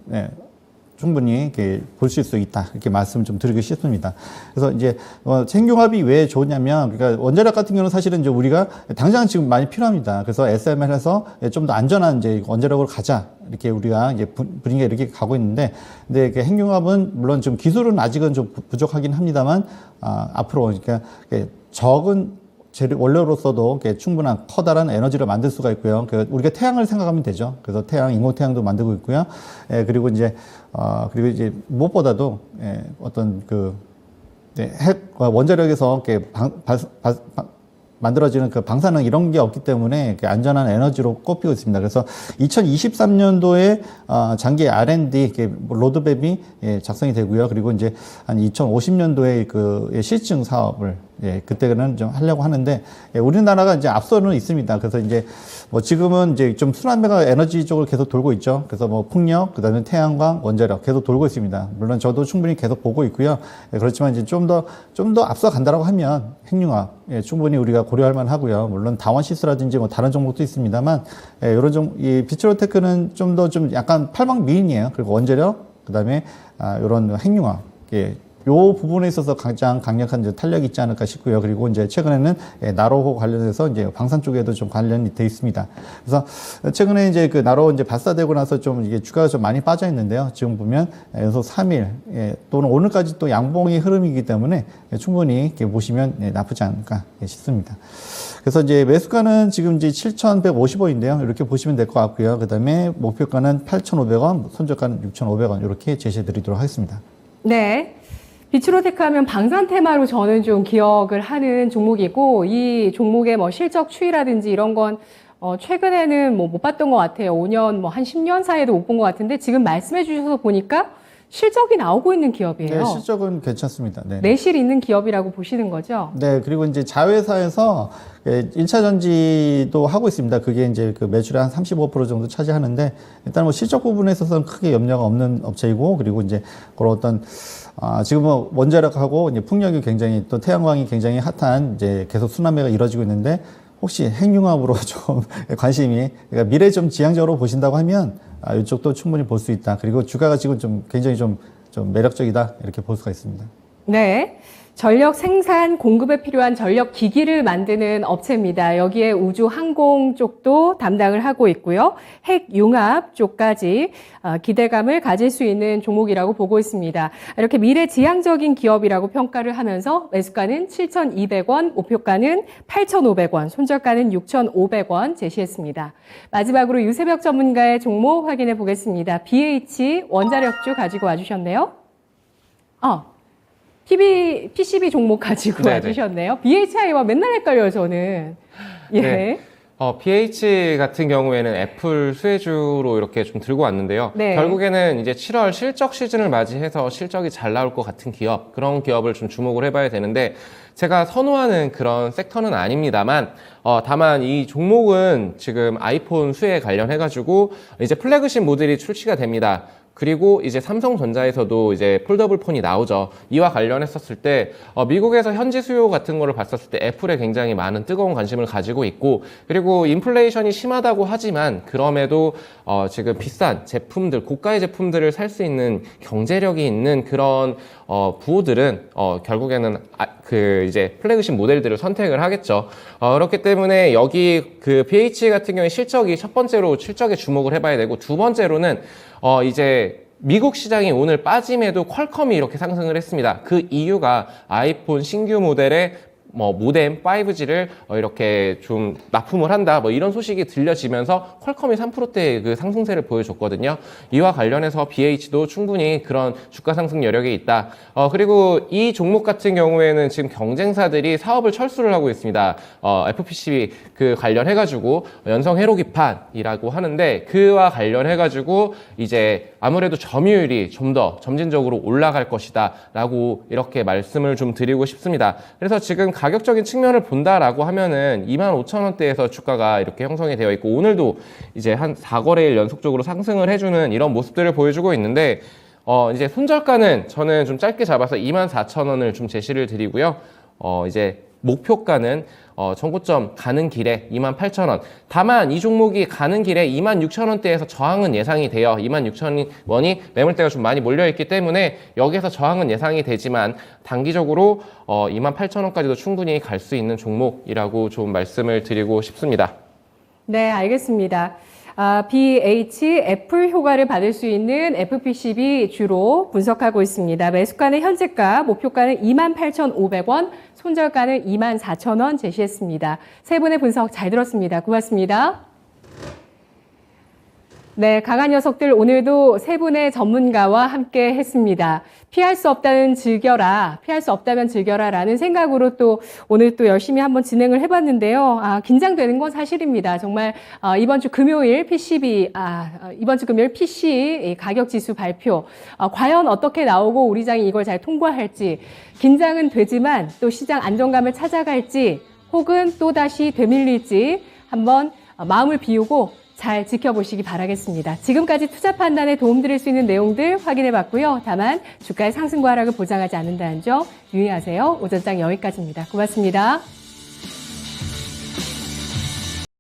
충분히 이렇게 보실 수 있다, 이렇게 말씀을 좀 드리고 싶습니다. 그래서 이제 핵융합이 왜 좋냐면, 그러니까 원자력 같은 경우는 사실은 이제 우리가 당장 지금 많이 필요합니다. 그래서 SMR에서 좀 더 안전한 이제 원자력으로 가자, 이렇게 우리가 이제 분위기가 이렇게 가고 있는데, 근데 핵융합은 물론 좀 기술은 아직은 좀 부족하긴 합니다만, 앞으로 그러니까 적은 원료로서도 충분한 커다란 에너지를 만들 수가 있고요. 우리가 태양을 생각하면 되죠. 그래서 인공태양도 만들고 있고요. 그리고 이제 무엇보다도 어떤 원자력에서 만들어지는 그 방사능 이런 게 없기 때문에 안전한 에너지로 꼽히고 있습니다. 그래서 2023년도에 장기 R&D 로드맵이 작성이 되고요. 그리고 이제 한 2050년도에 그 실증 사업을 그때는 좀 하려고 하는데, 우리나라가 이제 앞서는 있습니다. 그래서 이제 뭐 지금은 이제 좀 순환매가 에너지 쪽으로 계속 돌고 있죠. 그래서 뭐 풍력, 그다음에 태양광, 원자력 계속 돌고 있습니다. 물론 저도 충분히 계속 보고 있고요. 그렇지만 이제 좀 더 앞서 간다라고 하면 핵융합 충분히 우리가 고려할 만하고요. 물론 다원시스라든지 뭐 다른 종목도 있습니다만, 이 비츠로테크는 좀 약간 팔방미인이에요. 그리고 원자력, 그다음에 이런 핵융합, 요 부분에 있어서 가장 강력한 이제 탄력이 있지 않을까 싶고요. 그리고 이제 최근에는 나로호 관련해서 이제 방산 쪽에도 좀 관련이 돼 있습니다. 그래서 최근에 이제 그 나로 이제 발사되고 나서 좀 이게 주가가 좀 많이 빠져 있는데요. 지금 보면 연속 3일 또는 오늘까지 또 양봉의 흐름이기 때문에 충분히 이렇게 보시면 나쁘지 않을까 싶습니다. 그래서 이제 매수가는 지금 이제 7,150원인데요. 이렇게 보시면 될 것 같고요. 그 다음에 목표가는 8,500원, 손절가는 6,500원 이렇게 제시해 드리도록 하겠습니다. 네. 비츠로테크 하면 방산 테마로 저는 좀 기억을 하는 종목이고, 이 종목의 뭐 실적 추이라든지 이런 건 최근에는 뭐 못 봤던 것 같아요. 5년, 뭐 한 10년 사이에도 못 본 것 같은데, 지금 말씀해 주셔서 보니까 실적이 나오고 있는 기업이에요. 네, 실적은 괜찮습니다. 네. 내실 있는 기업이라고 보시는 거죠? 네, 그리고 이제 자회사에서 1차 전지도 하고 있습니다. 그게 이제 그 매출의 한 35% 정도 차지하는데, 일단 뭐 실적 부분에 있어서는 크게 염려가 없는 업체이고, 그리고 이제 그런 어떤 지금은 원자력하고 이제 풍력이 굉장히, 또 태양광이 굉장히 핫한 이제 계속 순환매가 이루어지고 있는데, 혹시 핵융합으로 좀 관심이, 그러니까 미래 좀 지향적으로 보신다고 하면 이쪽도 충분히 볼 수 있다. 그리고 주가가 지금 좀 굉장히 좀 매력적이다, 이렇게 볼 수가 있습니다. 네. 전력 생산 공급에 필요한 전력 기기를 만드는 업체입니다. 여기에 우주 항공 쪽도 담당을 하고 있고요. 핵 융합 쪽까지 기대감을 가질 수 있는 종목이라고 보고 있습니다. 이렇게 미래지향적인 기업이라고 평가를 하면서 매수가는 7,200원, 목표가는 8,500원, 손절가는 6,500원 제시했습니다. 마지막으로 유세벽 전문가의 종목 확인해 보겠습니다. BH 원자력주 가지고 와주셨네요. PCB 종목 가지고 네네. 와주셨네요. BHI와 맨날 헷갈려요, 저는. 예. 네. BH 같은 경우에는 애플 수혜주로 이렇게 좀 들고 왔는데요. 네. 결국에는 이제 7월 실적 시즌을 맞이해서 실적이 잘 나올 것 같은 기업, 그런 기업을 좀 주목을 해봐야 되는데, 제가 선호하는 그런 섹터는 아닙니다만, 다만 이 종목은 지금 아이폰 수혜에 관련해가지고 이제 플래그십 모델이 출시가 됩니다. 그리고 이제 삼성전자에서도 이제 폴더블 폰이 나오죠. 이와 관련했었을 때 미국에서 현지 수요 같은 거를 봤었을 때 애플에 굉장히 많은 뜨거운 관심을 가지고 있고, 그리고 인플레이션이 심하다고 하지만 그럼에도 지금 비싼 제품들, 고가의 제품들을 살 수 있는 경제력이 있는 그런 부호들은 결국에는 이제 플래그십 모델들을 선택을 하겠죠. 그렇기 때문에 여기 그 BH 같은 경우에 실적이 첫 번째로 실적에 주목을 해봐야 되고, 두 번째로는 이제 미국 시장이 오늘 빠짐에도 퀄컴이 이렇게 상승을 했습니다. 그 이유가 아이폰 신규 모델의 모뎀 5G를 이렇게 좀 납품을 한다, 이런 소식이 들려지면서 퀄컴이 3%대의 그 상승세를 보여줬거든요. 이와 관련해서 BH도 충분히 그런 주가 상승 여력이 있다. 그리고 이 종목 같은 경우에는 지금 경쟁사들이 사업을 철수를 하고 있습니다. FPCB 그 관련해가지고 연성 회로기판이라고 하는데, 그와 관련해가지고 이제 아무래도 점유율이 좀 더 점진적으로 올라갈 것이다 라고 이렇게 말씀을 좀 드리고 싶습니다. 그래서 지금 가격적인 측면을 본다라고 하면은 25,000원대에서 주가가 이렇게 형성이 되어 있고, 오늘도 이제 한 4거래일 연속적으로 상승을 해주는 이런 모습들을 보여주고 있는데, 이제 손절가는 저는 좀 짧게 잡아서 24,000원을 좀 제시를 드리고요. 이제 목표가는 전고점 가는 길에 28,000원. 다만 이 종목이 가는 길에 26,000원대에서 저항은 예상이 돼요. 26,000원이 매물대가 좀 많이 몰려있기 때문에 여기에서 저항은 예상이 되지만 단기적으로 28,000원까지도 충분히 갈 수 있는 종목이라고 좀 말씀을 드리고 싶습니다. 네, 알겠습니다. BH, 애플 효과를 받을 수 있는 FPCB 주로 분석하고 있습니다. 매수가는 현재가, 목표가는 28,500원, 손절가는 24,000원 제시했습니다. 세 분의 분석 잘 들었습니다. 고맙습니다. 네, 강한 녀석들 오늘도 세 분의 전문가와 함께 했습니다. 피할 수 없다면 즐겨라 라는 생각으로 또 오늘 또 열심히 한번 진행을 해봤는데요. 긴장되는 건 사실입니다. 정말 이번 주 금요일 PC 가격 지수 발표 과연 어떻게 나오고 우리 장이 이걸 잘 통과할지 긴장은 되지만 또 시장 안정감을 찾아갈지 혹은 또다시 되밀릴지 한번 마음을 비우고 잘 지켜보시기 바라겠습니다. 지금까지 투자 판단에 도움드릴 수 있는 내용들 확인해봤고요. 다만 주가의 상승과 하락을 보장하지 않는다는 점 유의하세요. 오전장 여기까지입니다. 고맙습니다.